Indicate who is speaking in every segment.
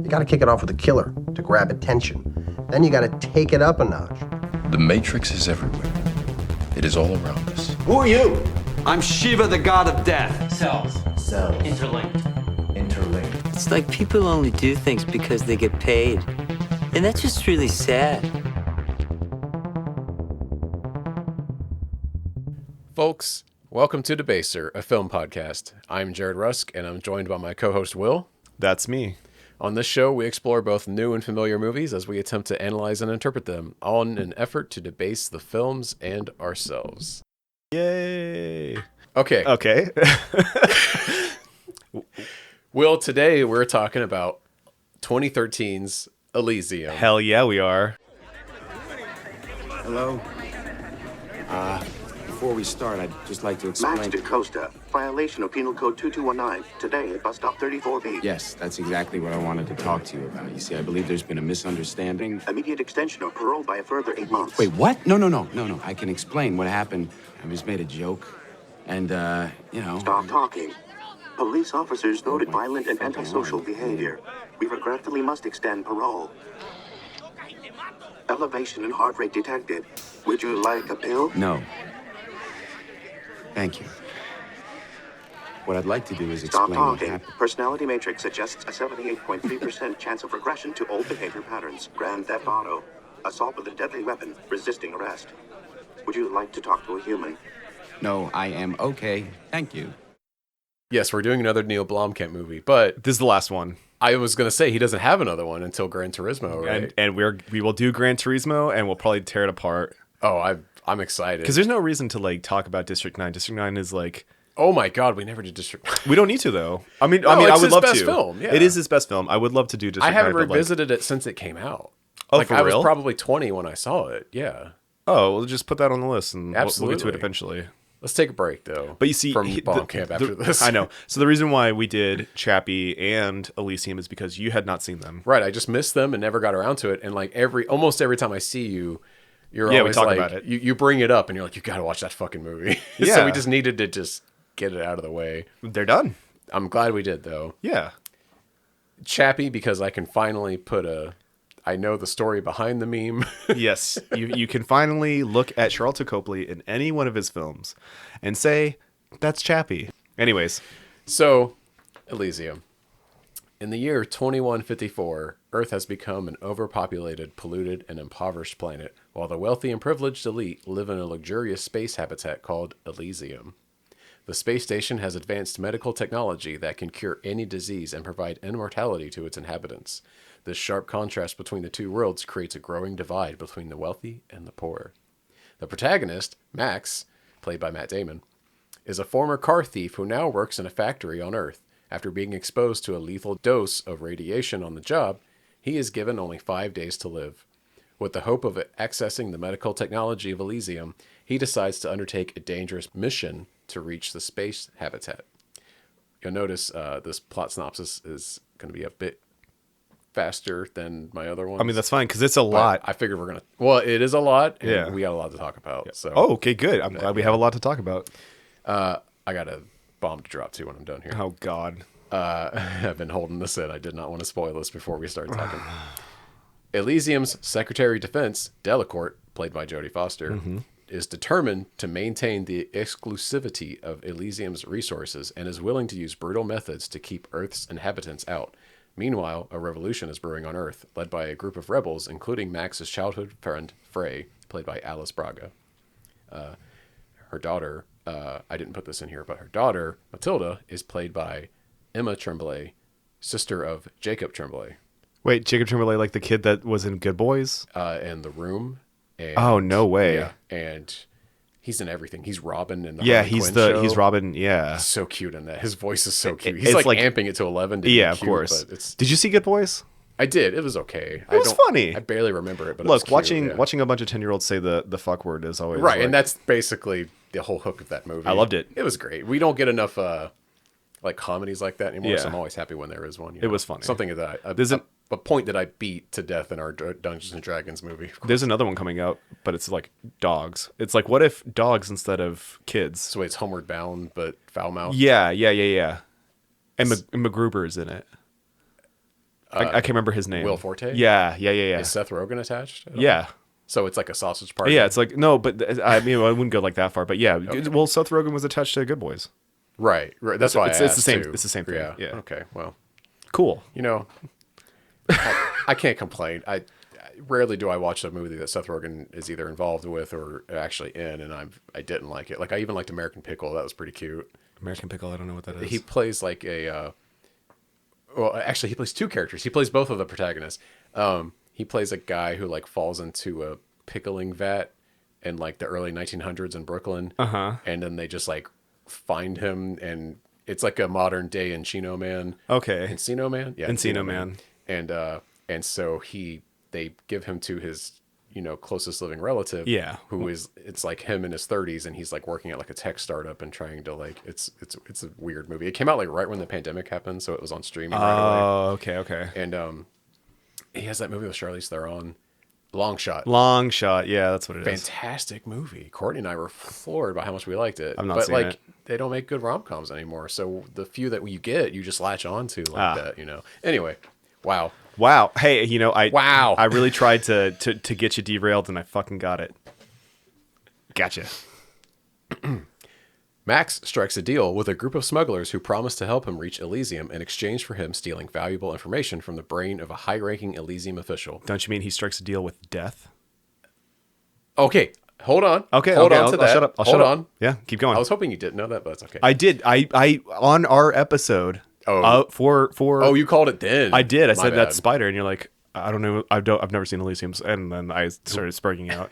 Speaker 1: You gotta kick it off with a killer to grab attention. Then you gotta take it up a notch.
Speaker 2: The Matrix is everywhere. It is all around us.
Speaker 3: Who are you? I'm Shiva, the god of death.
Speaker 4: Cells. Interlinked.
Speaker 5: It's like people only do things because they get paid. And that's just really sad.
Speaker 6: Folks, welcome to Debaser, a film podcast. I'm Jared Rusk, and I'm joined by my co-host Will.
Speaker 7: That's me.
Speaker 6: On this show, we explore both new and familiar movies as we attempt to analyze and interpret them, all in an effort to debase the films and ourselves.
Speaker 7: Yay.
Speaker 6: Okay. Will, today we're talking about 2013's Elysium.
Speaker 7: Hell yeah, we are.
Speaker 3: Hello. Before we start, I'd just like to explain...
Speaker 8: Max DaCosta, violation of Penal Code 2219, today at bus stop 34B.
Speaker 3: Yes, that's exactly what I wanted to talk to you about. You see, I believe there's been a misunderstanding.
Speaker 8: Immediate extension of parole by a further 8 months.
Speaker 3: Wait, what? No. I can explain what happened. I just made a joke. And,
Speaker 8: Stop talking. Police officers noted violent and antisocial behavior. We regretfully must extend parole. Elevation in heart rate detected. Would you like a pill?
Speaker 3: No. Thank you. What I'd like to do is
Speaker 8: Stop
Speaker 3: explain what
Speaker 8: talking.
Speaker 3: happened.
Speaker 8: Personality matrix suggests a 78.3% chance of regression to old behavior patterns. Grand theft auto. Assault with a deadly weapon. Resisting arrest. Would you like to talk to a human?
Speaker 3: No, I am okay. Thank you.
Speaker 6: Yes, we're doing another Neill Blomkamp movie, but
Speaker 7: This is the last one.
Speaker 6: I was going to say he doesn't have another one until Gran Turismo, right?
Speaker 7: And we will do Gran Turismo, and we'll probably tear it apart.
Speaker 6: Oh, I'm excited.
Speaker 7: Because there's no reason to talk about District 9. District 9 is
Speaker 6: oh my God, we never did District.
Speaker 7: we don't need to though. I mean,
Speaker 6: No,
Speaker 7: I
Speaker 6: it's
Speaker 7: would
Speaker 6: his
Speaker 7: love
Speaker 6: best
Speaker 7: to.
Speaker 6: film, yeah.
Speaker 7: It is his best film. I would love to do District 9.
Speaker 6: I haven't
Speaker 7: but,
Speaker 6: revisited it since it came out.
Speaker 7: Oh, for
Speaker 6: I was
Speaker 7: real?
Speaker 6: probably 20 when I saw it. Yeah.
Speaker 7: Oh, we'll just put that on the list, and we'll get to
Speaker 6: Absolutely.
Speaker 7: it eventually.
Speaker 6: Let's take a break, though.
Speaker 7: But you see,
Speaker 6: from Blomkamp after this.
Speaker 7: I know. So the reason why we did Chappie and Elysium is because you had not seen them.
Speaker 6: Right. I just missed them and never got around to it. And almost every time I see you, you're
Speaker 7: Yeah, we
Speaker 6: always
Speaker 7: talk
Speaker 6: like,
Speaker 7: about it.
Speaker 6: You bring it up and you're like, you got to watch that fucking movie. So
Speaker 7: Yeah.
Speaker 6: we just needed to just get it out of the way.
Speaker 7: They're done.
Speaker 6: I'm glad we did, though.
Speaker 7: Yeah.
Speaker 6: Chappie, because I can finally I know the story behind the meme.
Speaker 7: Yes, you can finally look at Sharlto Copley in any one of his films and say, that's Chappie. Anyways.
Speaker 6: So, Elysium. In the year 2154, Earth has become an overpopulated, polluted, and impoverished planet, while the wealthy and privileged elite live in a luxurious space habitat called Elysium. The space station has advanced medical technology that can cure any disease and provide immortality to its inhabitants. This sharp contrast between the two worlds creates a growing divide between the wealthy and the poor. The protagonist, Max, played by Matt Damon, is a former car thief who now works in a factory on Earth. After being exposed to a lethal dose of radiation on the job, he is given only 5 days to live. With the hope of accessing the medical technology of Elysium, he decides to undertake a dangerous mission to reach the space habitat. You'll notice this plot synopsis is going to be a bit faster than my other ones.
Speaker 7: I mean, that's fine, because it's a lot.
Speaker 6: I figured we're going to... Well, it is a lot, and
Speaker 7: Yeah.
Speaker 6: we got a lot to talk about. So.
Speaker 7: Oh, okay, good. I'm glad we have a lot to talk about.
Speaker 6: I got a bomb to drop, too, when I'm done here.
Speaker 7: Oh, God.
Speaker 6: I've been holding this in. I did not want to spoil this before we start talking. Elysium's Secretary of Defense, Delacourt, played by Jodie Foster, is determined to maintain the exclusivity of Elysium's resources and is willing to use brutal methods to keep Earth's inhabitants out. Meanwhile, a revolution is brewing on Earth, led by a group of rebels, including Max's childhood friend, Frey, played by Alice Braga. Her daughter, I didn't put this in here, but her daughter, Matilda, is played by Emma Tremblay, sister of Jacob Tremblay.
Speaker 7: Wait, Jacob Tremblay, like the kid that was in Good Boys?
Speaker 6: And The Room. And,
Speaker 7: Oh, no way.
Speaker 6: Yeah, and he's in everything. He's Robin in the
Speaker 7: Yeah,
Speaker 6: Harley Quinn show.
Speaker 7: he's Robin, yeah.
Speaker 6: He's so cute in that. His voice is so cute.
Speaker 7: It's
Speaker 6: He's like
Speaker 7: like-
Speaker 6: amping it to 11 to be
Speaker 7: Yeah, of
Speaker 6: cute,
Speaker 7: course.
Speaker 6: but it's...
Speaker 7: Did you see Good Boys?
Speaker 6: I did. It was okay.
Speaker 7: It was funny.
Speaker 6: I barely remember it, but it was
Speaker 7: Look,
Speaker 6: cute,
Speaker 7: watching a bunch of 10-year-olds say the fuck word is always
Speaker 6: right,
Speaker 7: like-
Speaker 6: and that's basically the whole hook of that movie.
Speaker 7: I loved it.
Speaker 6: It was great. We don't get enough like comedies like that anymore, so
Speaker 7: Yeah.
Speaker 6: I'm always happy when there is one.
Speaker 7: It was funny.
Speaker 6: Something that a point that I beat to death in our Dungeons and Dragons movie.
Speaker 7: There's another one coming out, but it's like dogs. It's like, what if dogs instead of kids?
Speaker 6: So it's Homeward Bound, but foul mouth.
Speaker 7: Yeah. And MacGruber's in it. I can't remember his name.
Speaker 6: Will Forte?
Speaker 7: Yeah.
Speaker 6: Is Seth Rogen attached at all?
Speaker 7: Yeah.
Speaker 6: So it's like a sausage party?
Speaker 7: Yeah, it's like, no, but I mean, I wouldn't go like that far. But yeah, well, Seth Rogen was attached to Good Boys.
Speaker 6: Right. That's why
Speaker 7: it's
Speaker 6: I
Speaker 7: the
Speaker 6: asked,
Speaker 7: same.
Speaker 6: too.
Speaker 7: It's the same thing. Yeah.
Speaker 6: Okay, well.
Speaker 7: Cool.
Speaker 6: You know, I can't complain. I rarely do I watch a movie that Seth Rogen is either involved with or actually in, and I didn't like it. Like, I even liked American Pickle. That was pretty cute.
Speaker 7: American Pickle, I don't know what that is.
Speaker 6: He plays like well, actually, he plays two characters. He plays both of the protagonists. He plays a guy who like falls into a pickling vat in like the early 1900s in Brooklyn. And then they just like find him, and it's like a modern day Encino Man.
Speaker 7: Okay.
Speaker 6: Encino Man? Yeah.
Speaker 7: Encino Man.
Speaker 6: And so they give him to his, closest living relative.
Speaker 7: Yeah.
Speaker 6: Who is, it's like him in his 30s, and he's like working at like a tech startup and trying to like, it's a weird movie. It came out like right when the pandemic happened, so it was on streaming right away.
Speaker 7: Oh, okay.
Speaker 6: And he has that movie with Charlize Theron, Long Shot.
Speaker 7: Long Shot, yeah, that's what it is.
Speaker 6: Fantastic movie. Courtney and I were floored by how much we liked it.
Speaker 7: I've not seen it.
Speaker 6: They don't make good rom-coms anymore, so the few that you get, you just latch on to like that, Anyway, wow.
Speaker 7: Hey,
Speaker 6: Wow.
Speaker 7: I really tried to get you derailed, and I fucking got it. Gotcha.
Speaker 6: Max strikes a deal with a group of smugglers who promise to help him reach Elysium in exchange for him stealing valuable information from the brain of a high-ranking Elysium official.
Speaker 7: Don't you mean he strikes a deal with death?
Speaker 6: Okay, hold on.
Speaker 7: Okay,
Speaker 6: hold on to
Speaker 7: I'll
Speaker 6: that.
Speaker 7: shut up.
Speaker 6: Hold on.
Speaker 7: Yeah, keep going.
Speaker 6: I was hoping you didn't know that, but it's okay.
Speaker 7: I did. I on our episode. For
Speaker 6: Oh, you called it then.
Speaker 7: I did. I
Speaker 6: My
Speaker 7: said
Speaker 6: bad.
Speaker 7: that's Spider, and you're like, I don't know. I've never seen Elysium, and then I started sparking out.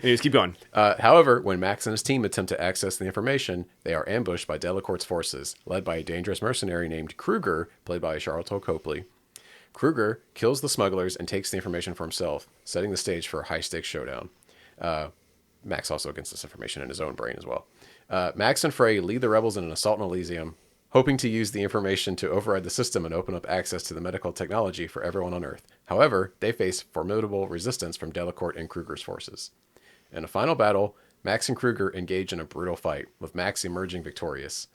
Speaker 7: Anyways, keep going.
Speaker 6: However, when Max and his team attempt to access the information, they are ambushed by Delacourt's forces, led by a dangerous mercenary named Kruger, played by Sharlto Copley. Kruger kills the smugglers and takes the information for himself, setting the stage for a high-stakes showdown. Max also gets this information in his own brain as well. Max and Frey lead the rebels in an assault on Elysium, hoping to use the information to override the system and open up access to the medical technology for everyone on Earth. However, they face formidable resistance from Delacourt and Kruger's forces. In a final battle, Max and Kruger engage in a brutal fight, with Max emerging victorious.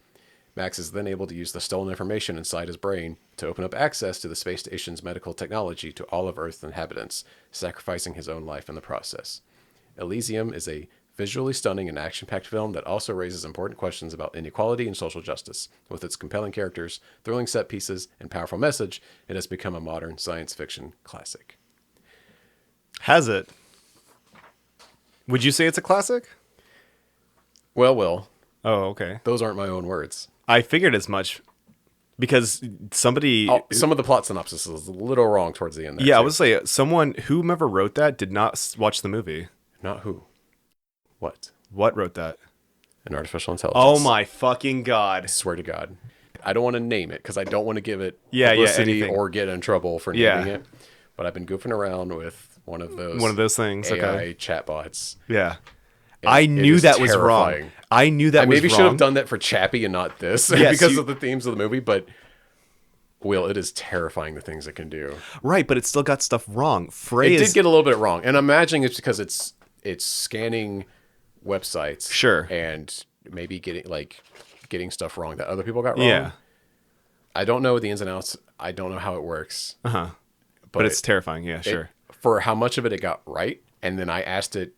Speaker 6: Max is then able to use the stolen information inside his brain to open up access to the space station's medical technology to all of Earth's inhabitants, sacrificing his own life in the process. Elysium is a visually stunning and action-packed film that also raises important questions about inequality and social justice. With its compelling characters, thrilling set pieces, and powerful message, it has become a modern science fiction classic.
Speaker 7: Has it? Would you say it's a classic?
Speaker 6: Well, Will.
Speaker 7: Oh, okay.
Speaker 6: Those aren't my own words.
Speaker 7: I figured as much because somebody.
Speaker 6: Some of the plot synopsis is a little wrong towards the end there.
Speaker 7: Yeah,
Speaker 6: too.
Speaker 7: I would say whomever wrote that did not watch the movie.
Speaker 6: Not who. What?
Speaker 7: What wrote that?
Speaker 6: An artificial intelligence.
Speaker 7: Oh my fucking god!
Speaker 6: I swear to God. I don't want to name it because I don't want to give it
Speaker 7: publicity
Speaker 6: publicity or get in trouble for naming it. But I've been goofing around with one of those
Speaker 7: things.
Speaker 6: AI
Speaker 7: Okay.
Speaker 6: chatbots.
Speaker 7: Yeah.
Speaker 6: And
Speaker 7: I
Speaker 6: it
Speaker 7: knew
Speaker 6: is
Speaker 7: that was
Speaker 6: terrifying.
Speaker 7: wrong. I knew that
Speaker 6: I
Speaker 7: was
Speaker 6: maybe
Speaker 7: wrong.
Speaker 6: should have done that for Chappie and not this because of the themes of the movie. But Will, it is terrifying the things it can do.
Speaker 7: Right, but it still got stuff wrong.
Speaker 6: It did get a little bit wrong, and I'm imagining it's because it's scanning websites,
Speaker 7: sure,
Speaker 6: and maybe getting stuff wrong that other people got wrong.
Speaker 7: Yeah,
Speaker 6: I don't know the ins and outs. I don't know how it works.
Speaker 7: But it's terrifying. Yeah, sure.
Speaker 6: For how much of it got right, and then I asked it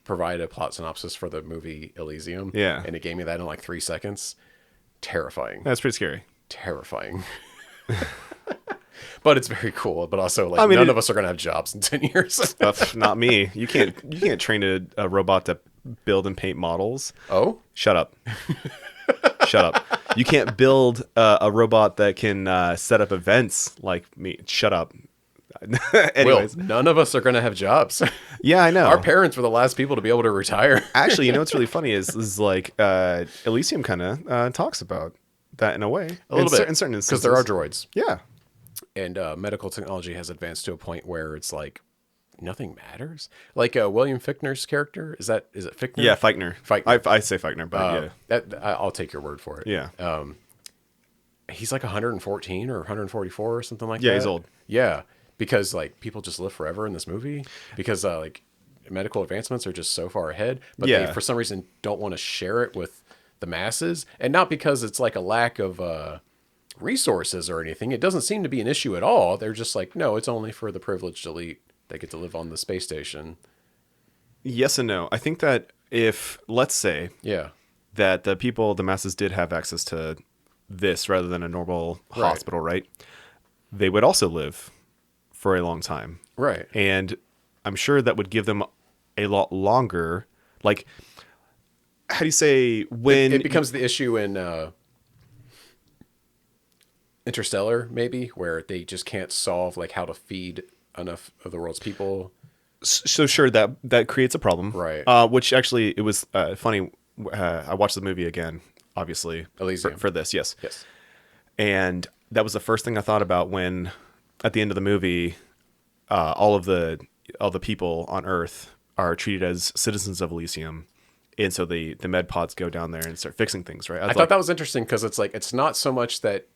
Speaker 6: provide a plot synopsis for the movie Elysium.
Speaker 7: Yeah,
Speaker 6: and it gave me that in like 3 seconds. Terrifying.
Speaker 7: That's pretty scary.
Speaker 6: Terrifying. But it's very cool. But also, like, none of us are gonna have jobs in 10 years.
Speaker 7: Not me. You can't train a robot to build and paint models.
Speaker 6: Oh,
Speaker 7: shut up. Shut up. You can't build a robot that can set up events like me. Shut up. Anyways,
Speaker 6: Will, none of us are gonna have jobs.
Speaker 7: Yeah, I know.
Speaker 6: Our parents were the last people to be able to retire.
Speaker 7: Actually, you know what's really funny is like Elysium kind of talks about that in a way.
Speaker 6: A little bit.
Speaker 7: In certain instances.
Speaker 6: Because there are droids.
Speaker 7: Yeah.
Speaker 6: And medical technology has advanced to a point where it's like nothing matters. Like William Fichtner's character, is it Fichtner?
Speaker 7: Yeah, Feichtner. I say Feichtner, but yeah.
Speaker 6: I'll take your word for it.
Speaker 7: Yeah.
Speaker 6: He's like 114 or 144 or something like that.
Speaker 7: Yeah, he's old.
Speaker 6: Yeah, because like people just live forever in this movie because like medical advancements are just so far ahead, but they for some reason don't want to share it with the masses, and not because it's like a lack of resources or anything. It doesn't seem to be an issue at all. They're just like, no, it's only for the privileged elite that get to live on the space station.
Speaker 7: Yes and no. I think that if, let's say,
Speaker 6: Yeah.
Speaker 7: that the people, the masses did have access to this rather than a normal hospital, right? They would also live for a long time.
Speaker 6: Right.
Speaker 7: And I'm sure that would give them a lot longer. Like, how do you say when...
Speaker 6: It becomes the issue in Interstellar, maybe, where they just can't solve like how to feed enough of the world's people.
Speaker 7: So sure, that creates a problem.
Speaker 6: Right.
Speaker 7: Which actually, it was funny. I watched the movie again, obviously.
Speaker 6: Elysium.
Speaker 7: For this, yes.
Speaker 6: Yes.
Speaker 7: And that was the first thing I thought about when, at the end of the movie, all the people on Earth are treated as citizens of Elysium, and so the med pods go down there and start fixing things. Right.
Speaker 6: I thought that was interesting because it's like it's not so much that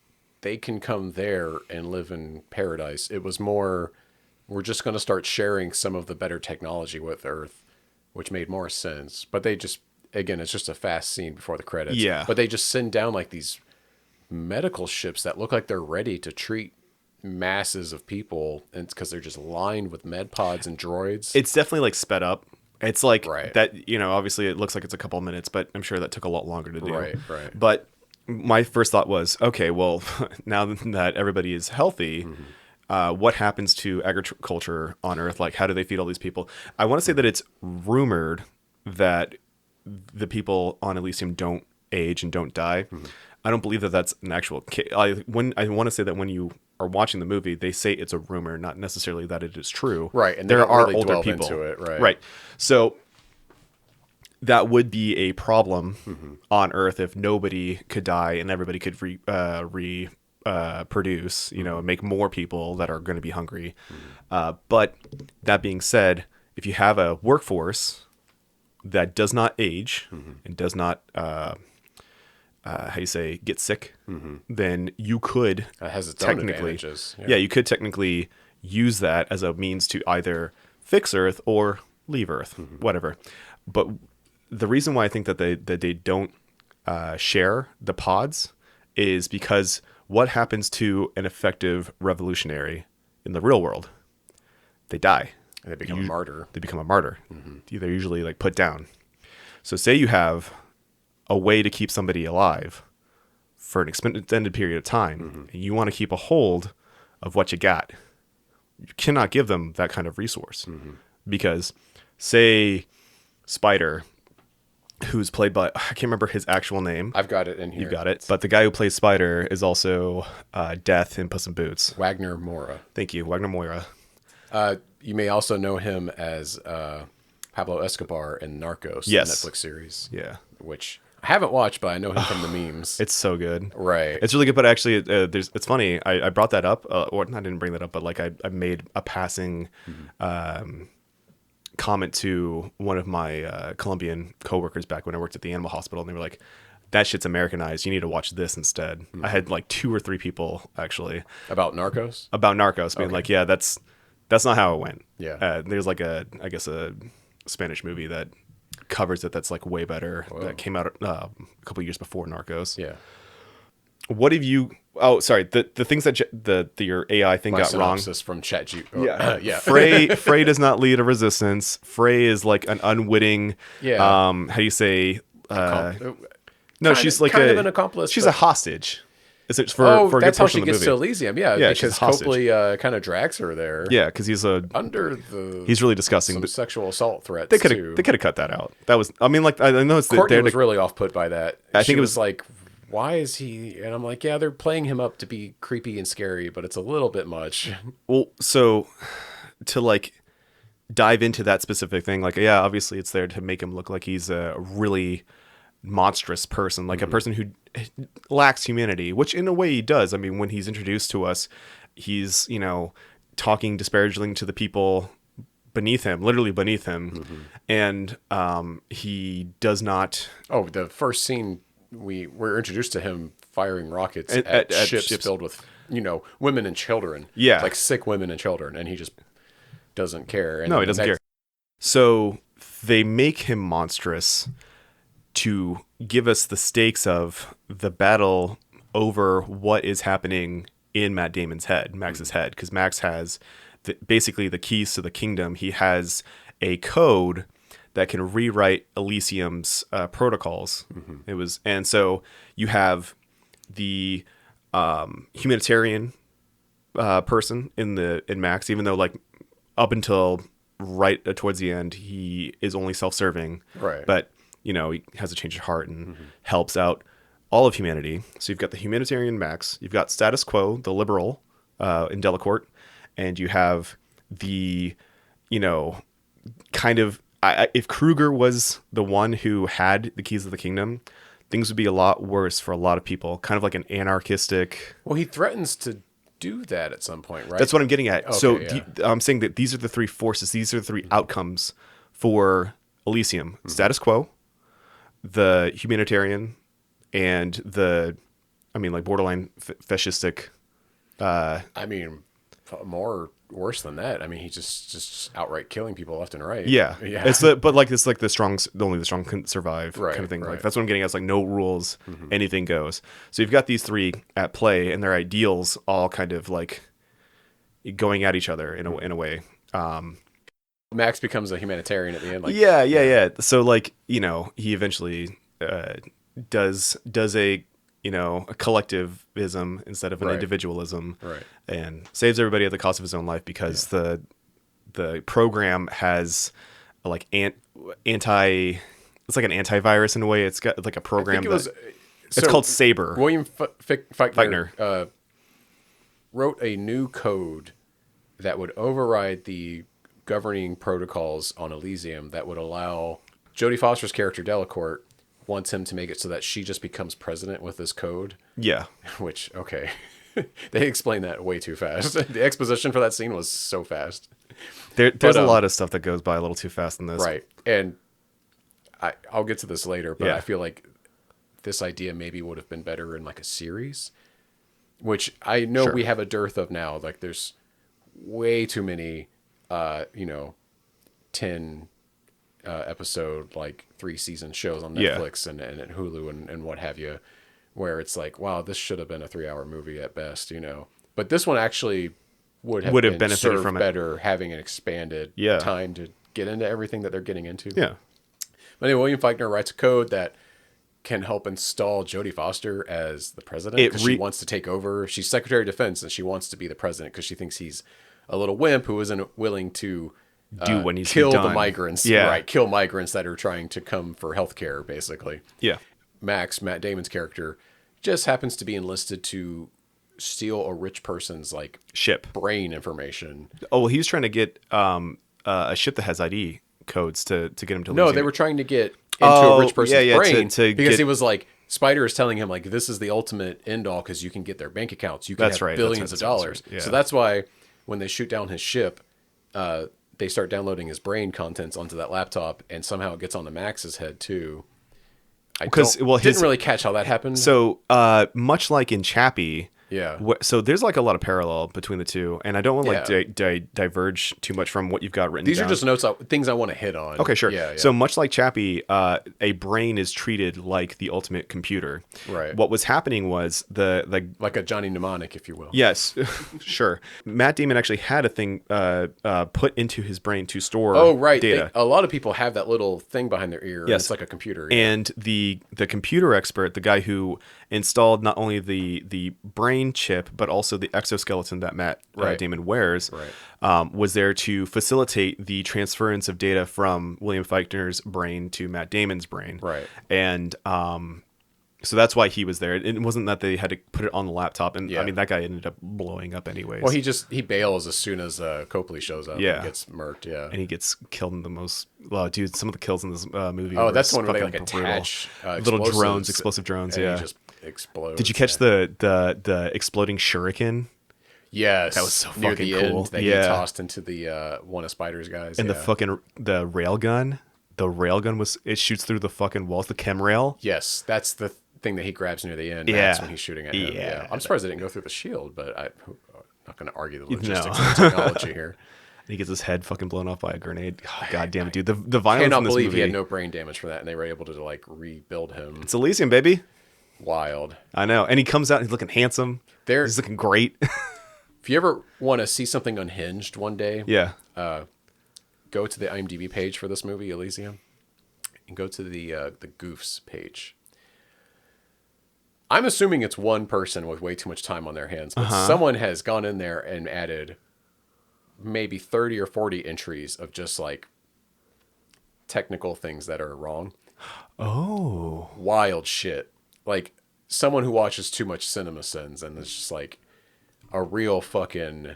Speaker 6: they can come there and live in paradise. It was more, we're just going to start sharing some of the better technology with Earth, which made more sense. But they just, again, it's just a fast scene before the credits.
Speaker 7: Yeah.
Speaker 6: But they just send down like these medical ships that look like they're ready to treat masses of people, and it's because they're just lined with med pods and droids.
Speaker 7: It's definitely like sped up. It's like
Speaker 6: Right.
Speaker 7: that, you know, obviously it looks like it's a couple of minutes, but I'm sure that took a lot longer to do.
Speaker 6: Right.
Speaker 7: But my first thought was, okay, well, now that everybody is healthy, what happens to agriculture on Earth? Like, how do they feed all these people? I want to say that it's rumored that the people on Elysium don't age and don't die. I don't believe that that's an actual case. I want to say that when you are watching the movie, they say it's a rumor, not necessarily that it is true.
Speaker 6: Right, and they
Speaker 7: there
Speaker 6: don't
Speaker 7: are
Speaker 6: really
Speaker 7: older
Speaker 6: delve
Speaker 7: people
Speaker 6: into it, right.
Speaker 7: Right. So that would be a problem on Earth if nobody could die and everybody could produce, you know, make more people that are going to be hungry. But that being said, if you have a workforce that does not age and does not, get sick, then you could
Speaker 6: has its own
Speaker 7: technically,
Speaker 6: advantages.
Speaker 7: yeah, you could technically use that as a means to either fix Earth or leave Earth, whatever. But the reason why I think that they don't share the pods is because what happens to an effective revolutionary in the real world? They die.
Speaker 6: They become a martyr.
Speaker 7: They become a martyr. They're usually like put down. So say you have a way to keep somebody alive for an extended period of time, and you want to keep a hold of what you got. You cannot give them that kind of resource because, say, Spider, who's played by, I can't remember his actual name.
Speaker 6: I've got it in here.
Speaker 7: You got it. But the guy who plays Spider is also Death in Puss in Boots.
Speaker 6: Wagner Moura.
Speaker 7: Thank you, Wagner Moura.
Speaker 6: You may also know him as Pablo Escobar in Narcos,
Speaker 7: Yes.
Speaker 6: the Netflix series.
Speaker 7: Yeah.
Speaker 6: Which I haven't watched, but I know him from the memes.
Speaker 7: It's so good.
Speaker 6: Right.
Speaker 7: It's really good, but actually, it's funny. I brought that up, or I didn't bring that up, but like I made a passing comment to one of my Colombian coworkers back when I worked at the animal hospital, and they were like, "That shit's Americanized. You need to watch this instead." I had like 2 or 3 people actually
Speaker 6: About Narcos?
Speaker 7: about Narcos being like, "Yeah, that's not how it went."
Speaker 6: Yeah.
Speaker 7: There's like a Spanish movie that covers it that's like way better that came out a couple years before Narcos.
Speaker 6: Yeah.
Speaker 7: What have you? Oh, sorry. The things that your AI thing
Speaker 6: My
Speaker 7: got wrong.
Speaker 6: synopsis from ChatGPT.
Speaker 7: Yeah,
Speaker 6: Yeah.
Speaker 7: Frey does not lead a resistance. Frey is like an unwitting.
Speaker 6: Yeah.
Speaker 7: How do you say? No, she's like
Speaker 6: kind of an accomplice.
Speaker 7: She's
Speaker 6: but-
Speaker 7: a hostage. Is it for a good
Speaker 6: that's how
Speaker 7: portion
Speaker 6: she
Speaker 7: of the
Speaker 6: gets
Speaker 7: movie?
Speaker 6: to Elysium. Yeah,
Speaker 7: Yeah,
Speaker 6: because
Speaker 7: she's a hostage.
Speaker 6: Copley kind of drags her there.
Speaker 7: Yeah, because he's really disgusting.
Speaker 6: Some
Speaker 7: But
Speaker 6: sexual assault threats.
Speaker 7: they could
Speaker 6: too.
Speaker 7: have cut that out. That was. I mean, like I know it's
Speaker 6: Courtney
Speaker 7: they're
Speaker 6: was really off put by that.
Speaker 7: I
Speaker 6: She
Speaker 7: think it
Speaker 6: was
Speaker 7: was-
Speaker 6: like, why is he? And I'm like, yeah, they're playing him up to be creepy and scary, but it's a little bit much.
Speaker 7: Well, so to like dive into that specific thing, like, yeah, obviously it's there to make him look like he's a really monstrous person, like a person who lacks humanity, which in a way he does. I mean, when he's introduced to us, he's, you know, talking disparagingly to the people beneath him, literally beneath him. And he does not.
Speaker 6: Oh, the first scene, we're introduced to him firing rockets
Speaker 7: At
Speaker 6: ships
Speaker 7: ships.
Speaker 6: filled with, you know, women and children.
Speaker 7: Yeah.
Speaker 6: Like sick women and children. And he just doesn't care. And
Speaker 7: No, he
Speaker 6: then
Speaker 7: doesn't
Speaker 6: the
Speaker 7: care. So they make him monstrous to give us the stakes of the battle over what is happening in Matt Damon's head, Max's head, because Max has basically the keys to the kingdom. He has a code that can rewrite Elysium's protocols. And so you have the humanitarian person in Max, even though like up until right towards the end he is only self-serving,
Speaker 6: right?
Speaker 7: But he has a change of heart and helps out all of humanity. So you've got the humanitarian Max, you've got status quo, the liberal in Delacourt, and you have the kind of if Kruger was the one who had the keys of the kingdom, things would be a lot worse for a lot of people. Kind of like an anarchistic.
Speaker 6: Well, he threatens to do that at some point, right?
Speaker 7: That's what I'm getting at.
Speaker 6: Okay,
Speaker 7: so
Speaker 6: yeah.
Speaker 7: I'm saying that these are the three forces. These are the three outcomes for Elysium: status quo, the humanitarian, and the, borderline fascistic.
Speaker 6: More worse than that. He's just outright killing people left and right.
Speaker 7: Yeah. It's the strong, only the strong can survive,
Speaker 6: right,
Speaker 7: kind of thing.
Speaker 6: right.
Speaker 7: Like that's what I'm getting at. It's like no rules, anything goes. So you've got these three at play, and their ideals all kind of like going at each other in a way.
Speaker 6: Max becomes a humanitarian at the end.
Speaker 7: Yeah. So he eventually does a a collectivism instead of an individualism,
Speaker 6: right?
Speaker 7: And saves everybody at the cost of his own life because the program has like anti. It's like an antivirus in a way. It's got like a program it's called Saber.
Speaker 6: William Feichtner wrote a new code that would override the governing protocols on Elysium that would allow Jodie Foster's character Delacourt wants him to make it so that she just becomes president with this code.
Speaker 7: Yeah.
Speaker 6: Which, okay. They explained that way too fast. The exposition for that scene was so fast.
Speaker 7: There's a lot of stuff that goes by a little too fast in this.
Speaker 6: Right. And I'll get to this later, but
Speaker 7: Yeah.
Speaker 6: I feel like this idea maybe would have been better in like a series, which I know we have a dearth of now. Like there's way too many, 10 episode, like 3-season shows on Netflix and Hulu and what have you, where it's like, wow, this should have been a 3-hour movie at best, But this one actually would have
Speaker 7: benefited
Speaker 6: served
Speaker 7: from it
Speaker 6: better having an expanded time to get into everything that they're getting into.
Speaker 7: Yeah.
Speaker 6: But anyway, William Feichtner writes a code that can help install Jodie Foster as the president because she wants to take over. She's Secretary of Defense and she wants to be the president because she thinks he's a little wimp who isn't willing to
Speaker 7: do what needs
Speaker 6: kill
Speaker 7: to be done.
Speaker 6: the migrants.
Speaker 7: Yeah.
Speaker 6: Right. Kill migrants that are trying to come for healthcare, basically.
Speaker 7: Yeah.
Speaker 6: Matt Damon's character, just happens to be enlisted to steal a rich person's like
Speaker 7: ship
Speaker 6: brain information.
Speaker 7: Oh, well, he was trying to get a ship that has ID codes to get him to.
Speaker 6: No, they were trying to get into a rich person's brain because he was like, Spider is telling him like, this is the ultimate end all because you can get their bank accounts. You can have billions of dollars. Yeah. So that's why when they shoot down his ship, they start downloading his brain contents onto that laptop, and somehow it gets onto Max's head too. Didn't really catch how that happened.
Speaker 7: So much like in Chappie,
Speaker 6: yeah.
Speaker 7: So there's like a lot of parallel between the two, and I don't want to diverge too much from what you've got written.
Speaker 6: These
Speaker 7: down.
Speaker 6: are just notes, things I want to hit on.
Speaker 7: Okay, sure.
Speaker 6: Yeah.
Speaker 7: So much like Chappie, a brain is treated like the ultimate computer.
Speaker 6: Right.
Speaker 7: What was happening was
Speaker 6: like a Johnny Mnemonic, if you will.
Speaker 7: Yes, sure. Matt Damon actually had a thing put into his brain to store data.
Speaker 6: A lot of people have that little thing behind their ear. Yes. And it's like a computer.
Speaker 7: Yeah. And the computer expert, the guy who installed not only the brain chip but also the exoskeleton that Matt Damon wears, was there to facilitate the transference of data from William Feichtner's brain to Matt Damon's brain.
Speaker 6: Right.
Speaker 7: And so that's why he was there. It wasn't that they had to put it on the laptop. And I mean, that guy ended up blowing up anyways.
Speaker 6: Well, he bails as soon as Copley shows up.
Speaker 7: Yeah.
Speaker 6: And gets murked. Yeah.
Speaker 7: And he gets killed in the most. Well, dude, some of the kills in this movie.
Speaker 6: Oh, that's the one where they like attach
Speaker 7: little drones, explosive drones.
Speaker 6: And
Speaker 7: Yeah.
Speaker 6: he just explodes.
Speaker 7: Did you catch the exploding shuriken?
Speaker 6: Yes,
Speaker 7: that was so
Speaker 6: near
Speaker 7: fucking
Speaker 6: the
Speaker 7: cool.
Speaker 6: End that he tossed into the one of Spider's guys.
Speaker 7: And the rail gun. The rail gun it shoots through the fucking walls. The chem rail.
Speaker 6: Yes, that's the thing that he grabs near the end.
Speaker 7: Yeah,
Speaker 6: that's when he's shooting at him.
Speaker 7: Yeah,
Speaker 6: I'm surprised it didn't go through the shield, but I'm not going to argue the logistics of the technology here.
Speaker 7: He gets his head fucking blown off by a grenade. Oh, God damn it, dude! The violence
Speaker 6: I cannot
Speaker 7: in this
Speaker 6: believe
Speaker 7: movie.
Speaker 6: he had no brain damage for that, and they were able to like rebuild him.
Speaker 7: It's Elysium, baby.
Speaker 6: wild.
Speaker 7: I know. And he comes out, he's looking handsome. He's looking great.
Speaker 6: If you ever want to see something unhinged one day,
Speaker 7: Yeah.
Speaker 6: go to the IMDb page for this movie, Elysium, and go to the Goofs page. I'm assuming it's one person with way too much time on their hands, but someone has gone in there and added maybe 30 or 40 entries of just like technical things that are wrong.
Speaker 7: Oh.
Speaker 6: Wild shit. Like someone who watches too much CinemaSins and it's just like a real fucking,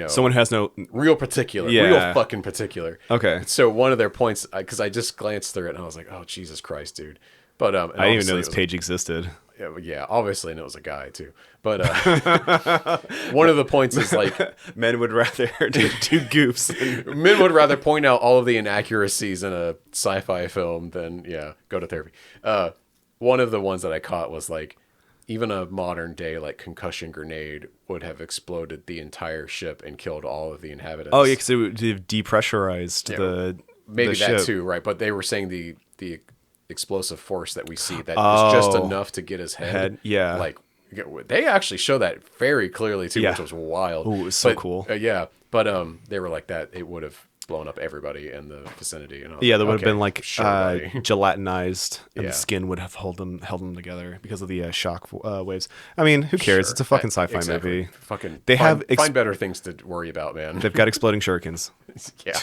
Speaker 7: Someone has no...
Speaker 6: real particular,
Speaker 7: Yeah.
Speaker 6: real fucking particular.
Speaker 7: Okay.
Speaker 6: So one of their points, because I just glanced through it and I was like, oh, Jesus Christ, dude. But
Speaker 7: I didn't even know this page existed.
Speaker 6: Yeah, obviously, and it was a guy too. But one of the points is like
Speaker 7: Men would rather do goofs.
Speaker 6: men would rather point out all of the inaccuracies in a sci-fi film than go to therapy. One of the ones that I caught was like even a modern day like concussion grenade would have exploded the entire ship and killed all of the inhabitants.
Speaker 7: Oh yeah, because it would have depressurized
Speaker 6: maybe
Speaker 7: the
Speaker 6: that
Speaker 7: ship.
Speaker 6: too, right? But they were saying the explosive force that we see that is just enough to get his head.
Speaker 7: Yeah.
Speaker 6: Like they actually show that very clearly too, which was wild.
Speaker 7: Oh, it was so cool.
Speaker 6: Yeah. But they were like that. It would have blown up everybody in the vicinity. And
Speaker 7: Yeah, there would have been like
Speaker 6: sure, buddy.
Speaker 7: gelatinized, and the skin would have held them together because of the shock waves. I mean, who cares?
Speaker 6: Sure.
Speaker 7: It's a fucking sci-fi
Speaker 6: Exactly.
Speaker 7: movie.
Speaker 6: Fucking
Speaker 7: They
Speaker 6: find better things to worry about, man.
Speaker 7: They've got exploding shurikens.
Speaker 6: Yeah.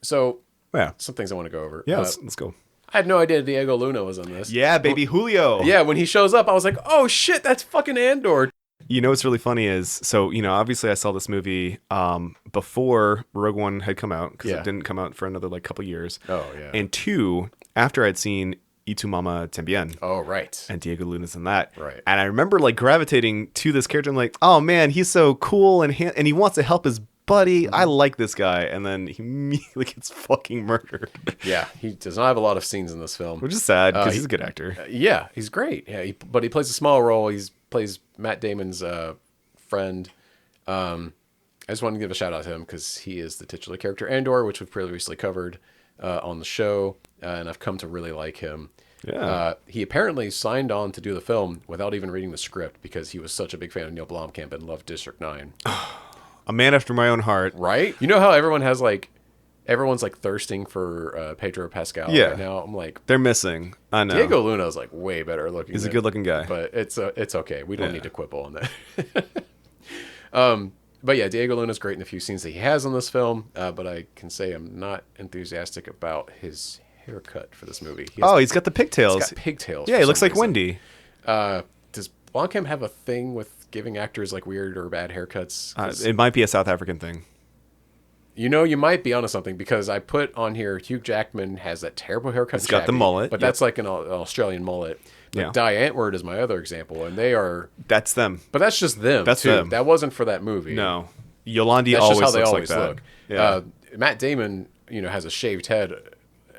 Speaker 6: So
Speaker 7: Yeah.
Speaker 6: some things I want to go over.
Speaker 7: Yeah, let's go.
Speaker 6: I had no idea Diego Luna was in this.
Speaker 7: Yeah, baby Julio.
Speaker 6: Yeah, when he shows up, I was like, oh shit, that's fucking Andor.
Speaker 7: You know what's really funny is, so, obviously I saw this movie before Rogue One had come out, because it didn't come out for another like couple years.
Speaker 6: Oh, yeah.
Speaker 7: And 2, after I'd seen Y Tu Mama Tambien.
Speaker 6: Oh, right.
Speaker 7: And Diego Luna's in that.
Speaker 6: Right.
Speaker 7: And I remember like gravitating to this character. I'm like, oh man, he's so cool and he wants to help his buddy. I like this guy. And then he immediately gets fucking murdered.
Speaker 6: Yeah, he does not have a lot of scenes in this film.
Speaker 7: Which is sad, because he's a good actor.
Speaker 6: Yeah, he's great. Yeah, but he plays a small role. He plays Matt Damon's friend. I just wanted to give a shout out to him because he is the titular character Andor, which we've previously covered on the show, and I've come to really like him.
Speaker 7: Yeah.
Speaker 6: He apparently signed on to do the film without even reading the script because he was such a big fan of Neill Blomkamp and loved District 9.
Speaker 7: A man after my own heart.
Speaker 6: Right? You know how everyone's like thirsting for Pedro Pascal right now? I'm like,
Speaker 7: they're missing. I know.
Speaker 6: Diego Luna is like way better looking.
Speaker 7: He's a good looking guy.
Speaker 6: But it's okay. We don't need to quibble on that. But yeah, Diego Luna's great in a few scenes that he has in this film. But I can say I'm not enthusiastic about his haircut for this movie.
Speaker 7: He's got the pigtails.
Speaker 6: He's got pigtails.
Speaker 7: Yeah,
Speaker 6: for
Speaker 7: he looks
Speaker 6: some
Speaker 7: like
Speaker 6: reason.
Speaker 7: Wendy.
Speaker 6: Does Blomkamp have a thing with giving actors like weird or bad haircuts?
Speaker 7: It might be a South African thing.
Speaker 6: You might be onto something because I put on here Hugh Jackman has that terrible haircut.
Speaker 7: He's got the mullet,
Speaker 6: but that's like an Australian mullet. But
Speaker 7: Yeah.
Speaker 6: Di Antwoord is my other example, and they are.
Speaker 7: That's them.
Speaker 6: But that's just them.
Speaker 7: That's
Speaker 6: too.
Speaker 7: them.
Speaker 6: That wasn't for that movie.
Speaker 7: No. Yolandi
Speaker 6: That's
Speaker 7: always
Speaker 6: just how they
Speaker 7: looks
Speaker 6: always
Speaker 7: like that.
Speaker 6: look.
Speaker 7: Yeah.
Speaker 6: Matt Damon, has a shaved head.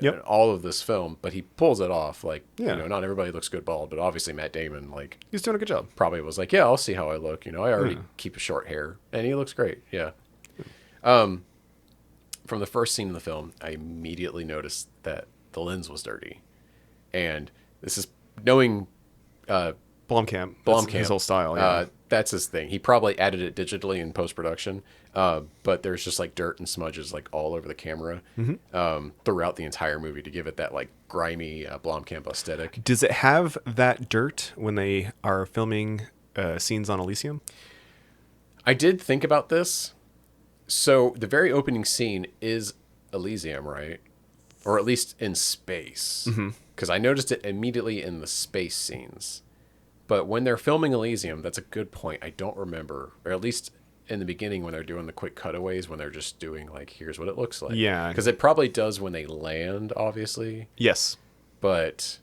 Speaker 6: In all of this film, but he pulls it off. Like, not everybody looks good bald, but obviously Matt Damon, like,
Speaker 7: he's doing a good job.
Speaker 6: probably was like, yeah, I'll see how I look. I already keep a short hair, and he looks great. Yeah. From the first scene in the film, I immediately noticed that the lens was dirty, and this is knowing
Speaker 7: Blomkamp. That's
Speaker 6: Blomkamp,
Speaker 7: his whole style. Yeah.
Speaker 6: that's his thing. He probably added it digitally in post production, but there's just like dirt and smudges like all over the camera throughout the entire movie to give it that like grimy Blomkamp aesthetic.
Speaker 7: Does it have that dirt when they are filming scenes on Elysium?
Speaker 6: I did think about this. So the very opening scene is Elysium, right? Or at least in space. Because I noticed it immediately in the space scenes. But when they're filming Elysium, that's a good point. I don't remember, or at least in the beginning when they're doing the quick cutaways, when they're just doing like, here's what it looks like.
Speaker 7: Yeah.
Speaker 6: Because it probably does when they land, obviously.
Speaker 7: Yes.
Speaker 6: But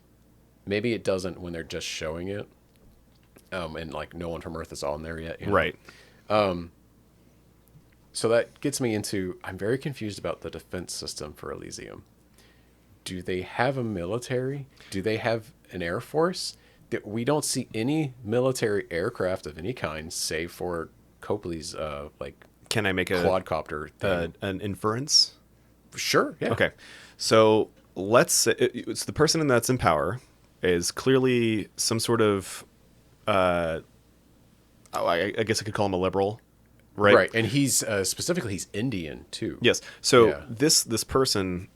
Speaker 6: maybe it doesn't when they're just showing it. And like no one from Earth is on there yet.
Speaker 7: Right.
Speaker 6: So that gets me into, I'm very confused about the defense system for Elysium. Do they have a military? Do they have an air force? We don't see any military aircraft of any kind, save for Copley's
Speaker 7: Can I make a
Speaker 6: quadcopter thing.
Speaker 7: an inference?
Speaker 6: Sure. Yeah.
Speaker 7: Okay. So let's say it's the person that's in power, is clearly some sort of, I guess I could call him a liberal, right?
Speaker 6: Right, and he's specifically he's Indian too.
Speaker 7: Yes. So
Speaker 6: Yeah.
Speaker 7: this person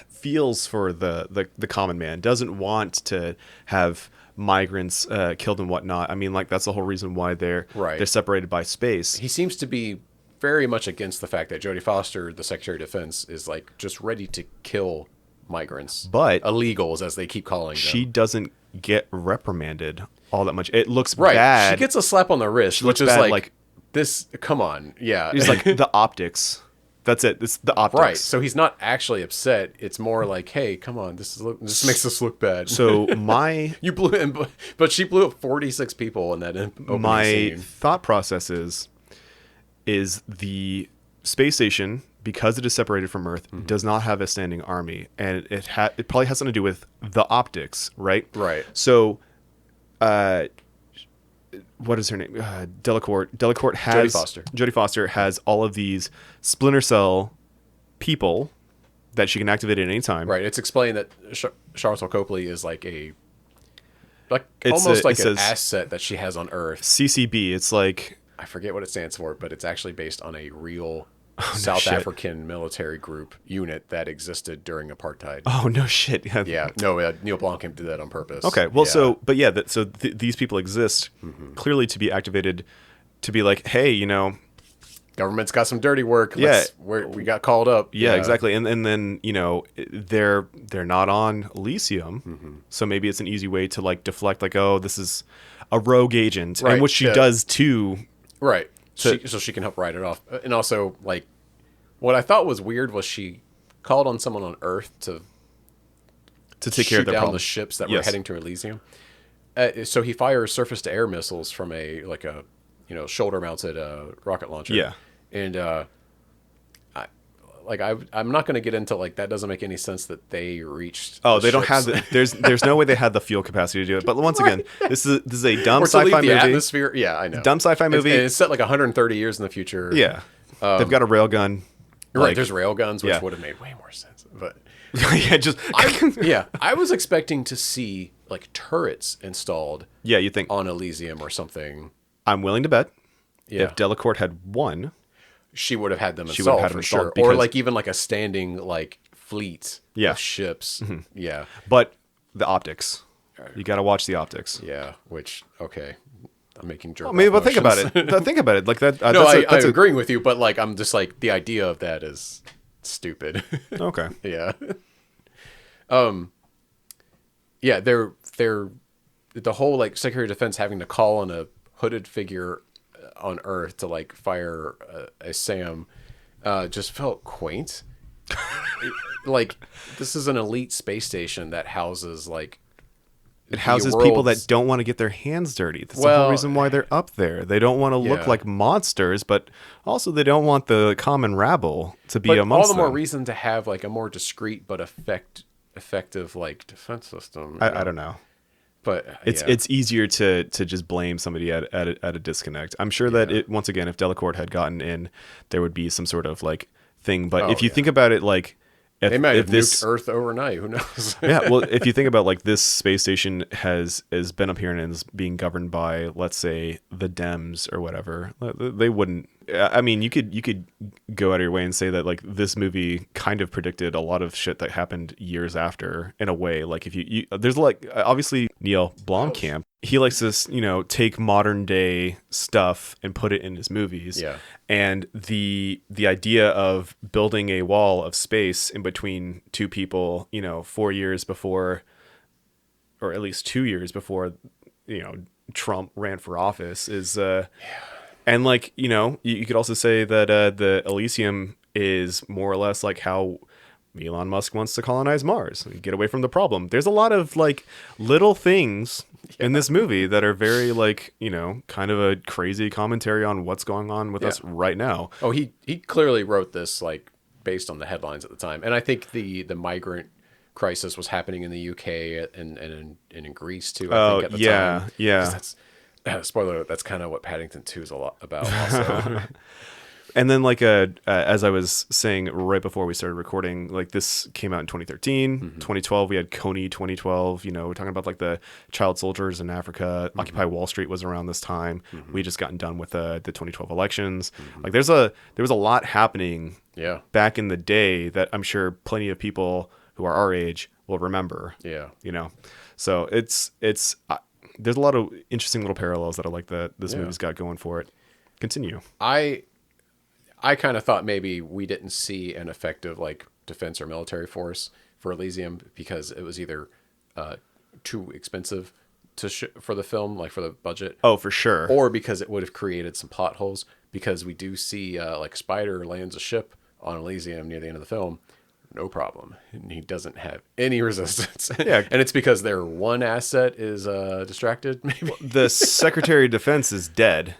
Speaker 7: feels for the common man, doesn't want to have migrants killed and whatnot. I mean, like that's the whole reason why they're separated by space.
Speaker 6: He seems to be very much against the fact that Jodie Foster, the Secretary of Defense, is like just ready to kill migrants,
Speaker 7: but
Speaker 6: illegals as they keep calling them.
Speaker 7: She doesn't get reprimanded all that much. It looks
Speaker 6: right.
Speaker 7: bad.
Speaker 6: She gets a slap on the wrist, which is
Speaker 7: bad,
Speaker 6: like this. Come on, yeah.
Speaker 7: It's like the optics. That's it. It's the optics.
Speaker 6: Right. So he's not actually upset. It's more like, hey, come on, this makes us look bad.
Speaker 7: So you
Speaker 6: blew, but she blew up 46 people in that opening
Speaker 7: my
Speaker 6: scene.
Speaker 7: thought process is the space station, because it is separated from Earth, does not have a standing army, and it probably has something to do with the optics, right?
Speaker 6: Right.
Speaker 7: So, what is her name? Delacourt. Delacourt has Jodie Foster has all of these Splinter Cell people that she can activate at any time.
Speaker 6: Right. It's explained that Sharlto Copley is like almost like an asset that she has on Earth.
Speaker 7: CCB. It's like,
Speaker 6: I forget what it stands for, but it's actually based on a real South African military group unit that existed during apartheid.
Speaker 7: Oh, no shit.
Speaker 6: Yeah. No, Neill Blomkamp did that on purpose.
Speaker 7: Okay. Well, these people exist clearly to be activated, to be like, hey, you know,
Speaker 6: government's got some dirty work. We got called up.
Speaker 7: Yeah, exactly. And then, you know, they're not on Elysium. So maybe it's an easy way to like deflect, like, oh, this is a rogue agent, and which she does too.
Speaker 6: Right. So she can help write it off. And also, like, what I thought was weird was she called on someone on Earth to
Speaker 7: take care of their
Speaker 6: down
Speaker 7: problem.
Speaker 6: the ships that were heading to Elysium. So he fires surface-to-air missiles from a shoulder-mounted rocket launcher.
Speaker 7: Yeah.
Speaker 6: And I'm not going to get into like that doesn't make any sense that they reached.
Speaker 7: Oh, they don't have there's no way they had the fuel capacity to do it. But once again, this is a dumb
Speaker 6: or to
Speaker 7: sci-fi
Speaker 6: leave the
Speaker 7: movie.
Speaker 6: Atmosphere. Yeah, I know.
Speaker 7: Dumb sci-fi movie.
Speaker 6: It's set like 130 years in the future.
Speaker 7: Yeah, they've got a railgun.
Speaker 6: Right, there's railguns, which would have made way more sense. But I was expecting to see like turrets installed.
Speaker 7: Yeah, you think
Speaker 6: on Elysium or something.
Speaker 7: I'm willing to bet if Delacourt had won,
Speaker 6: she would have had them installed for sure, or like even like a standing like fleet of ships. Yeah,
Speaker 7: but the optics, you got to watch the optics.
Speaker 6: Yeah, which I'm making jerk.
Speaker 7: But think about it. Think about it. Like that.
Speaker 6: No, I'm agreeing with you, but like I'm just like the idea of that is stupid.
Speaker 7: Okay.
Speaker 6: Yeah. Yeah, they're the whole like Secretary of Defense having to call on a hooded figure on Earth to like fire a SAM just felt quaint. Like this is an elite space station that houses like
Speaker 7: it houses people that don't want to get their hands dirty. That's the whole reason why they're up there. They don't want to look like monsters, but also they don't want the common rabble to be amongst them.
Speaker 6: All the more reason to have like a more discreet but effective like defense system.
Speaker 7: I don't know.
Speaker 6: But
Speaker 7: it's easier to just blame somebody at a disconnect. I'm sure that once again, if Delacourt had gotten in, there would be some sort of like thing. But if you think about it, like
Speaker 6: they might have nuked Earth overnight. Who knows?
Speaker 7: Yeah. Well, if you think about like this space station has been up here and is being governed by, let's say, the Dems or whatever, they wouldn't. I mean, you could go out of your way and say that like this movie kind of predicted a lot of shit that happened years after in a way. Like if you there's like obviously Neill Blomkamp, he likes to take modern day stuff and put it in his movies.
Speaker 6: Yeah.
Speaker 7: And the idea of building a wall of space in between two people, 4 years before, or at least 2 years before, Trump ran for office is. And like, you could also say that the Elysium is more or less like how Elon Musk wants to colonize Mars, get away from the problem. There's a lot of like little things in this movie that are very like, kind of a crazy commentary on what's going on with us right now.
Speaker 6: Oh, he clearly wrote this like based on the headlines at the time. And I think the migrant crisis was happening in the UK and in Greece too, I think at the time.
Speaker 7: Yeah.
Speaker 6: Spoiler alert, that's kind of what Paddington 2 is a lot about also.
Speaker 7: And then like as I was saying right before we started recording, like this came out in 2013, 2012 we had Coney 2012, you know, we're talking about like the child soldiers in Africa. Occupy Wall Street was around this time. We just gotten done with the 2012 elections. Like there was a lot happening back in the day that I'm sure plenty of people who are our age will remember.
Speaker 6: Yeah.
Speaker 7: You know. So it's there's a lot of interesting little parallels that I like that this movie's got going for it. Continue.
Speaker 6: I kind of thought maybe we didn't see an effective like defense or military force for Elysium because it was either too expensive for the film, like for the budget.
Speaker 7: Oh, for sure.
Speaker 6: Or because it would have created some plot holes, because we do see like Spider lands a ship on Elysium near the end of the film. No problem. And he doesn't have any resistance.
Speaker 7: Yeah.
Speaker 6: And it's because their one asset is distracted, maybe.
Speaker 7: The Secretary of Defense is dead.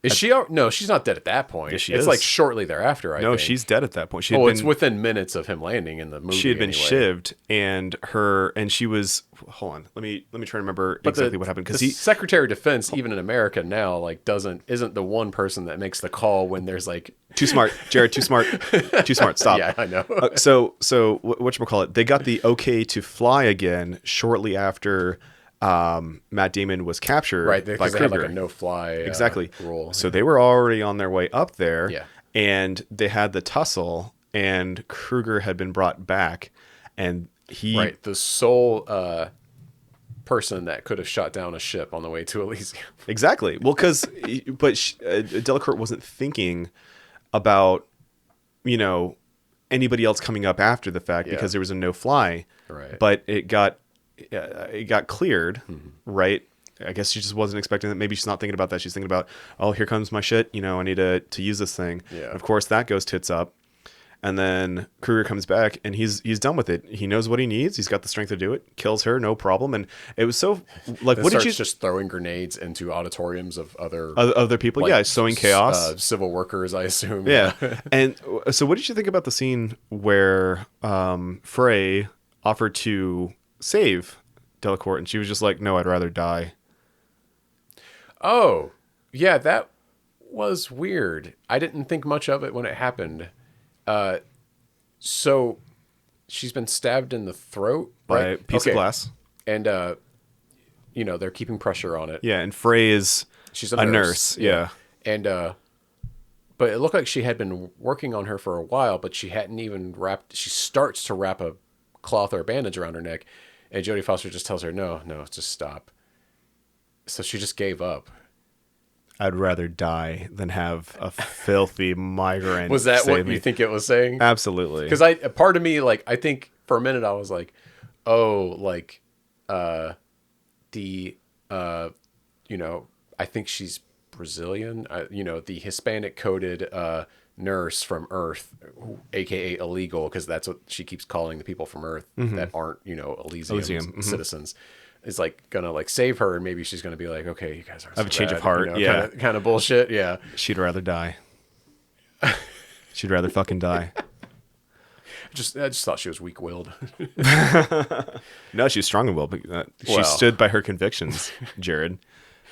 Speaker 6: Is she? No, she's not dead at that point.
Speaker 7: Yeah, she
Speaker 6: it's
Speaker 7: is.
Speaker 6: like shortly thereafter, I think.
Speaker 7: No, she's dead at that point. She
Speaker 6: It's within minutes of him landing in the movie.
Speaker 7: She had been
Speaker 6: anyway.
Speaker 7: shivved, and she was. Hold on, let me try to remember exactly what happened, because
Speaker 6: the Secretary of Defense, even in America now, like isn't the one person that makes the call when there's like
Speaker 7: too smart, Jared, too smart, too smart. Stop.
Speaker 6: Yeah, I know.
Speaker 7: So whatchamacallit, they got the okay to fly again shortly after Matt Damon was captured,
Speaker 6: right?
Speaker 7: by
Speaker 6: Because they
Speaker 7: Kruger.
Speaker 6: had like a no-fly
Speaker 7: exactly
Speaker 6: rule.
Speaker 7: So they were already on their way up there,
Speaker 6: Yeah.
Speaker 7: and they had the tussle, and Kruger had been brought back, and he
Speaker 6: right, the sole person that could have shot down a ship on the way to Elysium.
Speaker 7: Exactly. Well, Delacourt wasn't thinking about, you know, anybody else coming up after the fact because there was a no-fly.
Speaker 6: Right.
Speaker 7: But it got cleared, right? I guess she just wasn't expecting that. Maybe she's not thinking about that. She's thinking about, oh, here comes my shit. You know, I need to use this thing.
Speaker 6: Yeah.
Speaker 7: And of course, that goes tits up. And then Kruger comes back, and he's done with it. He knows what he needs. He's got the strength to do it. Kills her, no problem. And it was so like, what did you
Speaker 6: just throwing grenades into auditoriums of
Speaker 7: other people?
Speaker 6: like,
Speaker 7: Yeah, sowing chaos.
Speaker 6: Civil workers, I assume.
Speaker 7: Yeah. And so what did you think about the scene where Frey offered to save Delacourt, and she was just like, no, I'd rather die?
Speaker 6: Oh, yeah, that was weird. I didn't think much of it when it happened. So she's been stabbed in the throat
Speaker 7: By
Speaker 6: right?
Speaker 7: a piece of glass.
Speaker 6: And, you know, they're keeping pressure on it.
Speaker 7: Yeah, and Frey is
Speaker 6: She's a nurse.
Speaker 7: Yeah.
Speaker 6: And, but it looked like she had been working on her for a while, but she hadn't even she starts to wrap a cloth or a bandage around her neck. And Jodie Foster just tells her, no, just stop. So she just gave up.
Speaker 7: I'd rather die than have a filthy migrant.
Speaker 6: Was that
Speaker 7: save
Speaker 6: what
Speaker 7: me.
Speaker 6: you think it was saying?
Speaker 7: Absolutely.
Speaker 6: Because part of me, like, I think for a minute I was like, oh, like, you know, I think she's Brazilian. You know, the Hispanic coded nurse from Earth, aka illegal, because that's what she keeps calling the people from Earth that aren't, you know, Elysium citizens. Is like gonna like save her, and maybe she's gonna be like, okay, you guys are.
Speaker 7: I have a change of heart.
Speaker 6: You know, kind of bullshit. Yeah.
Speaker 7: She'd rather die. She'd rather fucking die.
Speaker 6: I just thought she was weak-willed.
Speaker 7: No, she's strong-willed. But, she stood by her convictions, Jared.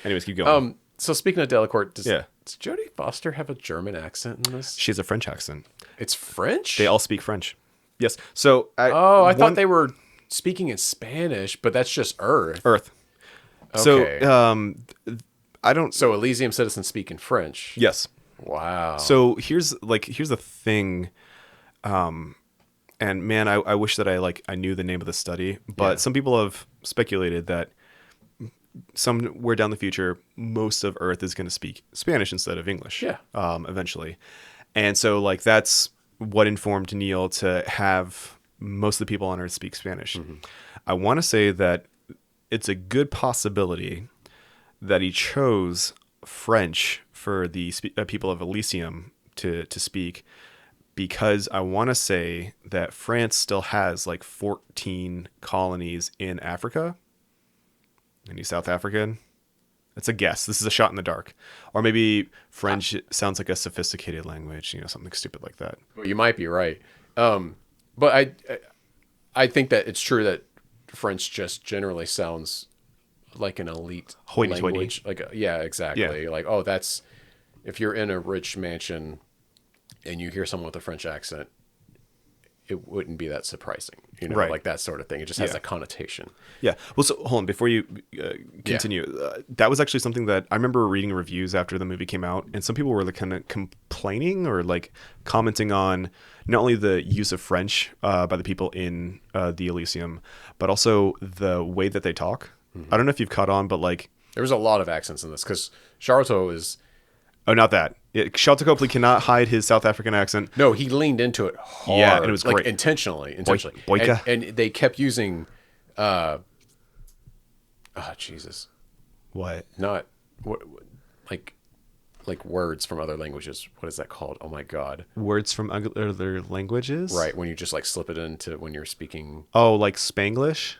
Speaker 7: Anyways, keep going.
Speaker 6: So speaking of Delacourt, does
Speaker 7: Yeah.
Speaker 6: Jodie Foster have a German accent in this?
Speaker 7: She has a French accent.
Speaker 6: It's French?
Speaker 7: They all speak French. Yes. So
Speaker 6: I thought they were speaking in Spanish, but that's just Earth.
Speaker 7: Earth.
Speaker 6: Okay.
Speaker 7: So I don't.
Speaker 6: So Elysium citizens speak in French.
Speaker 7: Yes.
Speaker 6: Wow.
Speaker 7: So here's the thing, and man, I wish that I knew the name of the study, but some people have speculated that somewhere down the future, most of Earth is going to speak Spanish instead of English.
Speaker 6: Yeah.
Speaker 7: Eventually, and so like that's what informed Neill to have most of the people on Earth speak Spanish. I want to say that it's a good possibility that he chose French for the people of Elysium to speak, because I want to say that France still has like 14 colonies in Africa. Any South African? It's a guess. This is a shot in the dark. Or maybe French sounds like a sophisticated language, you know, something stupid like that.
Speaker 6: Well, you might be right. But I think that it's true that French just generally sounds like an elite
Speaker 7: Hoity-toity.
Speaker 6: language. Like, yeah, exactly.
Speaker 7: Yeah.
Speaker 6: Like, oh, that's if you're in a rich mansion and you hear someone with a French accent, it wouldn't be that surprising,
Speaker 7: Right.
Speaker 6: like that sort of thing. It just has that connotation.
Speaker 7: Yeah. Well, so hold on before you continue. That was actually something that I remember reading reviews after the movie came out, and some people were like kind of complaining or like commenting on not only the use of French by the people in the Elysium, but also the way that they talk. I don't know if you've caught on, but like
Speaker 6: There was a lot of accents in this because Sharlto is.
Speaker 7: Oh, not that. Sharlto Copley cannot hide his South African accent.
Speaker 6: No, he leaned into it hard.
Speaker 7: Yeah, and it was
Speaker 6: like,
Speaker 7: great.
Speaker 6: Intentionally.
Speaker 7: Boyka.
Speaker 6: And they kept using, Jesus.
Speaker 7: What?
Speaker 6: Not, like words from other languages. What is that called? Oh my God.
Speaker 7: Words from other languages?
Speaker 6: Right, when you just like slip it into when you're speaking.
Speaker 7: Oh, like Spanglish?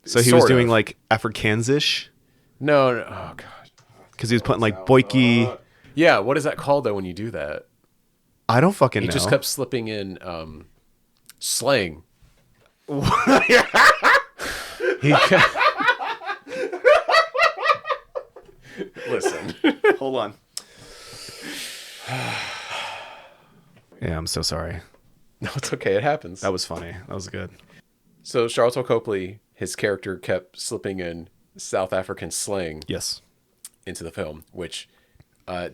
Speaker 7: So he
Speaker 6: Sort
Speaker 7: was doing
Speaker 6: of.
Speaker 7: like Afrikaansish?
Speaker 6: No, oh God.
Speaker 7: Because he was putting like boyki.
Speaker 6: Yeah, what is that called though when you do that?
Speaker 7: I don't fucking
Speaker 6: He
Speaker 7: know.
Speaker 6: just kept slipping in slang. He kept... Listen.
Speaker 7: Hold on. Yeah, I'm so sorry.
Speaker 6: No, it's okay. It happens.
Speaker 7: That was funny. That was good.
Speaker 6: So Sharlto Copley, his character kept slipping in South African slang
Speaker 7: Yes.
Speaker 6: into the film, which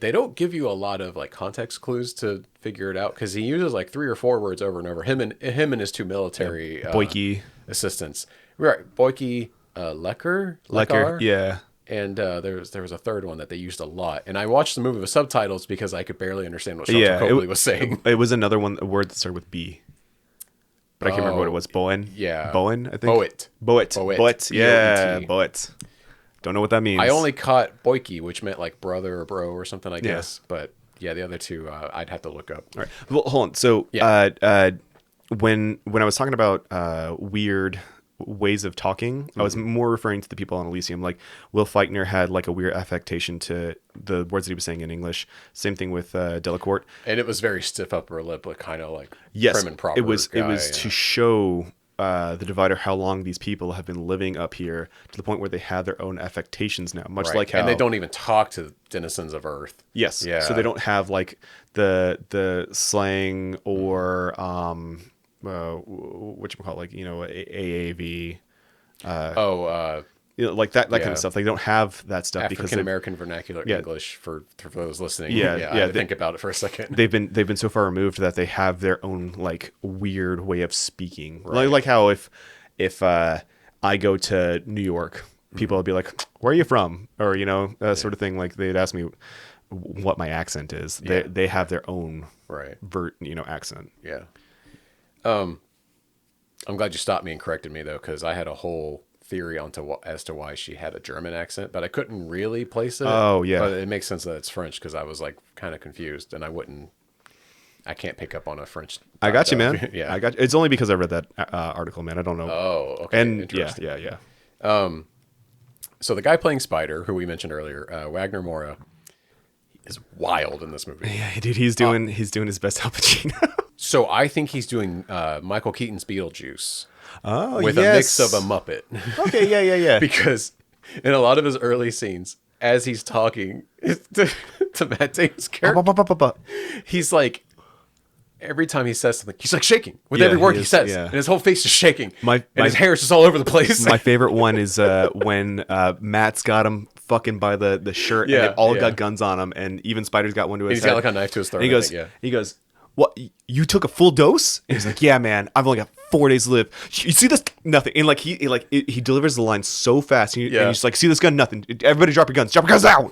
Speaker 6: they don't give you a lot of like context clues to figure it out because he uses like 3 or 4 words over and over. Him and his 2 military
Speaker 7: Boyki.
Speaker 6: assistants. Right, Boyki, Lekker,
Speaker 7: Yeah.
Speaker 6: and there was a third one that they used a lot. And I watched the movie with subtitles because I could barely understand what Sharlto Copley was saying.
Speaker 7: It was another one, a word that started with B. But I can't remember what it was. Bowen?
Speaker 6: Yeah.
Speaker 7: Bowen, I think?
Speaker 6: Boet.
Speaker 7: Boet. Yeah,
Speaker 6: B-O-E-T.
Speaker 7: Boet. Don't know what that means.
Speaker 6: I only caught Boyki, which meant like brother or bro or something, I
Speaker 7: Yeah.
Speaker 6: guess. But yeah, the other 2, I'd have to look up.
Speaker 7: All right. Well, hold on. So
Speaker 6: Yeah.
Speaker 7: when I was talking about weird ways of talking, I was more referring to the people on Elysium. Like Will Feigner had like a weird affectation to the words that he was saying in English. Same thing with Delacourt.
Speaker 6: And it was very stiff upper lip, but kind of like
Speaker 7: Yes,
Speaker 6: prim and proper.
Speaker 7: it was
Speaker 6: guy,
Speaker 7: to show the divider how long these people have been living up here to the point where they have their own affectations now, much
Speaker 6: Right.
Speaker 7: like how
Speaker 6: And they don't even talk to denizens of Earth.
Speaker 7: Yes.
Speaker 6: Yeah.
Speaker 7: So they don't have like the slang or whatchamacallit, like, AAV, like that kind of stuff. They don't have that stuff because
Speaker 6: African American vernacular English for those listening.
Speaker 7: Yeah,
Speaker 6: I had to think about it for a second.
Speaker 7: they've been so far removed that they have their own like weird way of speaking.
Speaker 6: Right.
Speaker 7: Like how if I go to New York, people will be like, "Where are you from?" Or sort of thing. Like they'd ask me what my accent is.
Speaker 6: Yeah.
Speaker 7: They have their own
Speaker 6: Right.
Speaker 7: accent.
Speaker 6: Yeah. I'm glad you stopped me and corrected me though, because I had a whole theory as to why she had a German accent, but I couldn't really place it.
Speaker 7: Oh, yeah.
Speaker 6: But it makes sense that it's French because I was like kind of confused, and I can't pick up on a French.
Speaker 7: I got you, man.
Speaker 6: Yeah.
Speaker 7: I got you. It's only because I read that article, man. I don't know.
Speaker 6: Oh, okay.
Speaker 7: And
Speaker 6: Interesting.
Speaker 7: yeah.
Speaker 6: So the guy playing Spider, who we mentioned earlier, Wagner Moura, is wild in this movie.
Speaker 7: Yeah, dude, he's doing his best Al Pacino.
Speaker 6: So I think he's doing Michael Keaton's Beetlejuice
Speaker 7: with
Speaker 6: a mix of a Muppet.
Speaker 7: Okay, yeah.
Speaker 6: Because in a lot of his early scenes, as he's talking to Matt Damon's character, he's like, every time he says something, he's like shaking with every word he says.
Speaker 7: Yeah.
Speaker 6: And his whole face is shaking.
Speaker 7: And
Speaker 6: his hair is just all over the place.
Speaker 7: My favorite one is when Matt's got him fucking by the shirt, and they've all got guns on him, and even Spider's got one to his
Speaker 6: he's
Speaker 7: head.
Speaker 6: got like a knife to his throat.
Speaker 7: And he goes, "What? You took a full dose?" And he's like, "Yeah, man. I've only got 4 days to live. You see this? Nothing." And like he delivers the line so fast, and he's just like, "See this gun? Nothing. Everybody, drop your guns. Drop your guns now!"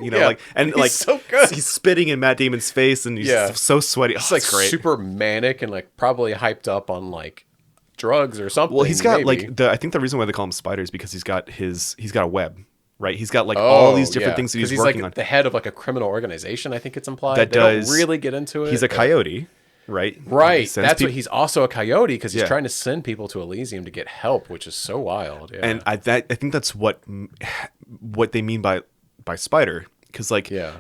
Speaker 6: He's so good.
Speaker 7: He's spitting in Matt Damon's face, and he's so sweaty.
Speaker 6: It's like
Speaker 7: great.
Speaker 6: super manic and like probably hyped up on like drugs or something.
Speaker 7: Well, he's got
Speaker 6: maybe.
Speaker 7: like I think the reason why they call him Spider is because he's got a web. Right, he's got like all these different things that he's working
Speaker 6: like
Speaker 7: on.
Speaker 6: The head of like a criminal organization, I think it's implied.
Speaker 7: That
Speaker 6: they
Speaker 7: does
Speaker 6: don't really get into it.
Speaker 7: He's a coyote, right?
Speaker 6: Right. That's what he's also a coyote because he's
Speaker 7: Yeah.
Speaker 6: trying to send people to Elysium to get help, which is so wild. Yeah.
Speaker 7: And I think that's what they mean by Spider, because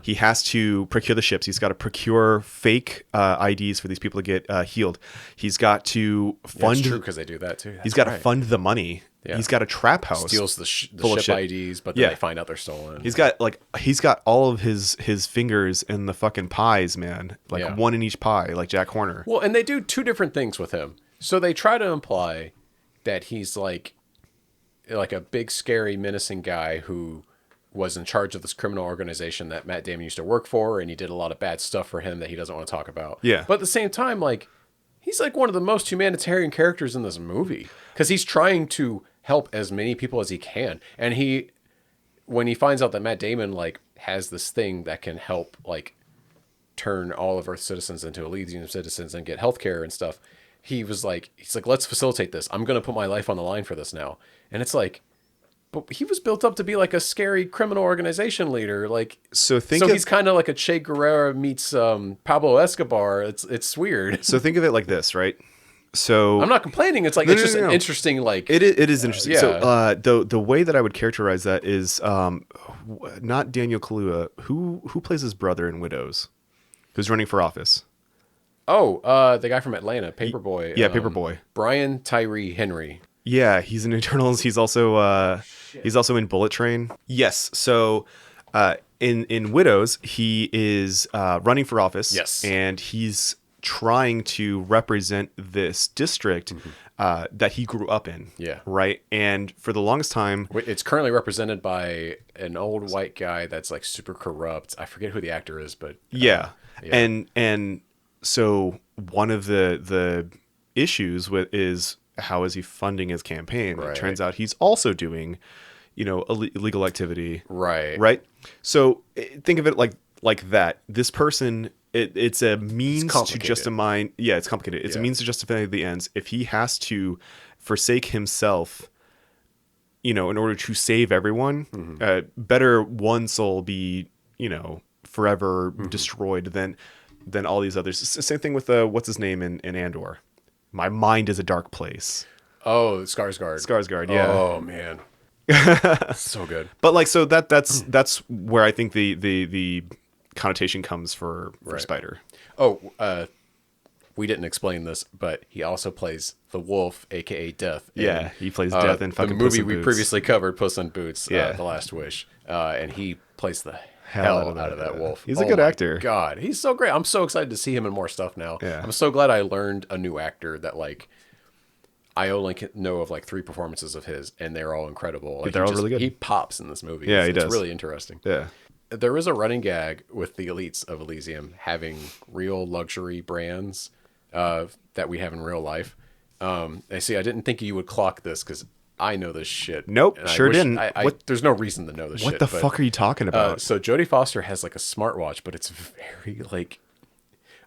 Speaker 7: he has to procure the ships. He's got to procure fake IDs for these people to get healed. He's got to fund.
Speaker 6: It's true because they do that too.
Speaker 7: He's got to fund the money
Speaker 6: Yeah.
Speaker 7: He's got a trap house.
Speaker 6: Steals the
Speaker 7: full of
Speaker 6: ship
Speaker 7: shit.
Speaker 6: IDs, but then they find out they're stolen.
Speaker 7: He's got all of his fingers in the fucking pies, man. Like one in each pie, like Jack Horner.
Speaker 6: Well, and they do two different things with him. So they try to imply that he's like a big, scary, menacing guy who was in charge of this criminal organization that Matt Damon used to work for, and he did a lot of bad stuff for him that he doesn't want to talk about.
Speaker 7: Yeah.
Speaker 6: But at the same time, like, he's like one of the most humanitarian characters in this movie because he's trying to help as many people as he can. And when he finds out that Matt Damon like has this thing that can help like turn all of Earth's citizens into Elysium citizens and get healthcare and stuff, he's like, let's facilitate this. I'm going to put my life on the line for this now. And it's like, but he was built up to be like a scary criminal organization leader. Like, so he's kind of like a Che Guevara meets Pablo Escobar. It's weird.
Speaker 7: So think of it like this, right? So
Speaker 6: I'm not complaining. It's like it's just an interesting like
Speaker 7: it is interesting.
Speaker 6: Yeah.
Speaker 7: So the way that I would characterize that is not Daniel Kaluuya. Who plays his brother in Widows? Who's running for office?
Speaker 6: Oh, the guy from Atlanta, Paperboy.
Speaker 7: Yeah, Paperboy.
Speaker 6: Brian Tyree Henry.
Speaker 7: Yeah, he's in Eternals. He's also in Bullet Train. Yes. So in Widows, he is running for office.
Speaker 6: Yes.
Speaker 7: And he's trying to represent this district that he grew up in.
Speaker 6: Yeah.
Speaker 7: Right. And for the longest time,
Speaker 6: It's currently represented by an old white guy that's like super corrupt. I forget who the actor is, but
Speaker 7: yeah. And so one of the issues is how is he funding his campaign?
Speaker 6: Right.
Speaker 7: It turns out he's also doing, illegal activity.
Speaker 6: Right.
Speaker 7: Right. So think of it like that. This person, it's a means to justify. Yeah, it's complicated. It's a means to justify the ends. If he has to forsake himself, in order to save everyone, better one soul be, forever destroyed than all these others. Same thing with what's his name in Andor. My mind is a dark place.
Speaker 6: Oh, Skarsgård.
Speaker 7: Skarsgård, yeah.
Speaker 6: Oh man, so good.
Speaker 7: But so that's where I think the connotation comes for Spider.
Speaker 6: Oh, we didn't explain this, but he also plays the Wolf, aka Death.
Speaker 7: Yeah, he plays Death in fucking
Speaker 6: the movie
Speaker 7: Puss in
Speaker 6: we
Speaker 7: Boots.
Speaker 6: previously covered, Puss in Boots.
Speaker 7: Yeah.
Speaker 6: The Last Wish, and he plays the hell out of that wolf.
Speaker 7: He's a good actor.
Speaker 6: God, he's so great. I'm so excited to see him in more stuff now.
Speaker 7: Yeah.
Speaker 6: I'm so glad I learned a new actor that like I only know of like 3 performances of his, and they're all incredible. Like,
Speaker 7: they're all really good.
Speaker 6: He pops in this movie.
Speaker 7: Yeah, he
Speaker 6: It's
Speaker 7: does.
Speaker 6: really interesting.
Speaker 7: Yeah.
Speaker 6: There is a running gag with the elites of Elysium having real luxury brands that we have in real life. I didn't think you would clock this because I know this shit.
Speaker 7: Nope,
Speaker 6: and I
Speaker 7: sure
Speaker 6: wish-
Speaker 7: didn't.
Speaker 6: There's no reason to know this shit.
Speaker 7: What the fuck are you talking about?
Speaker 6: So Jodie Foster has like a smartwatch, but it's very like...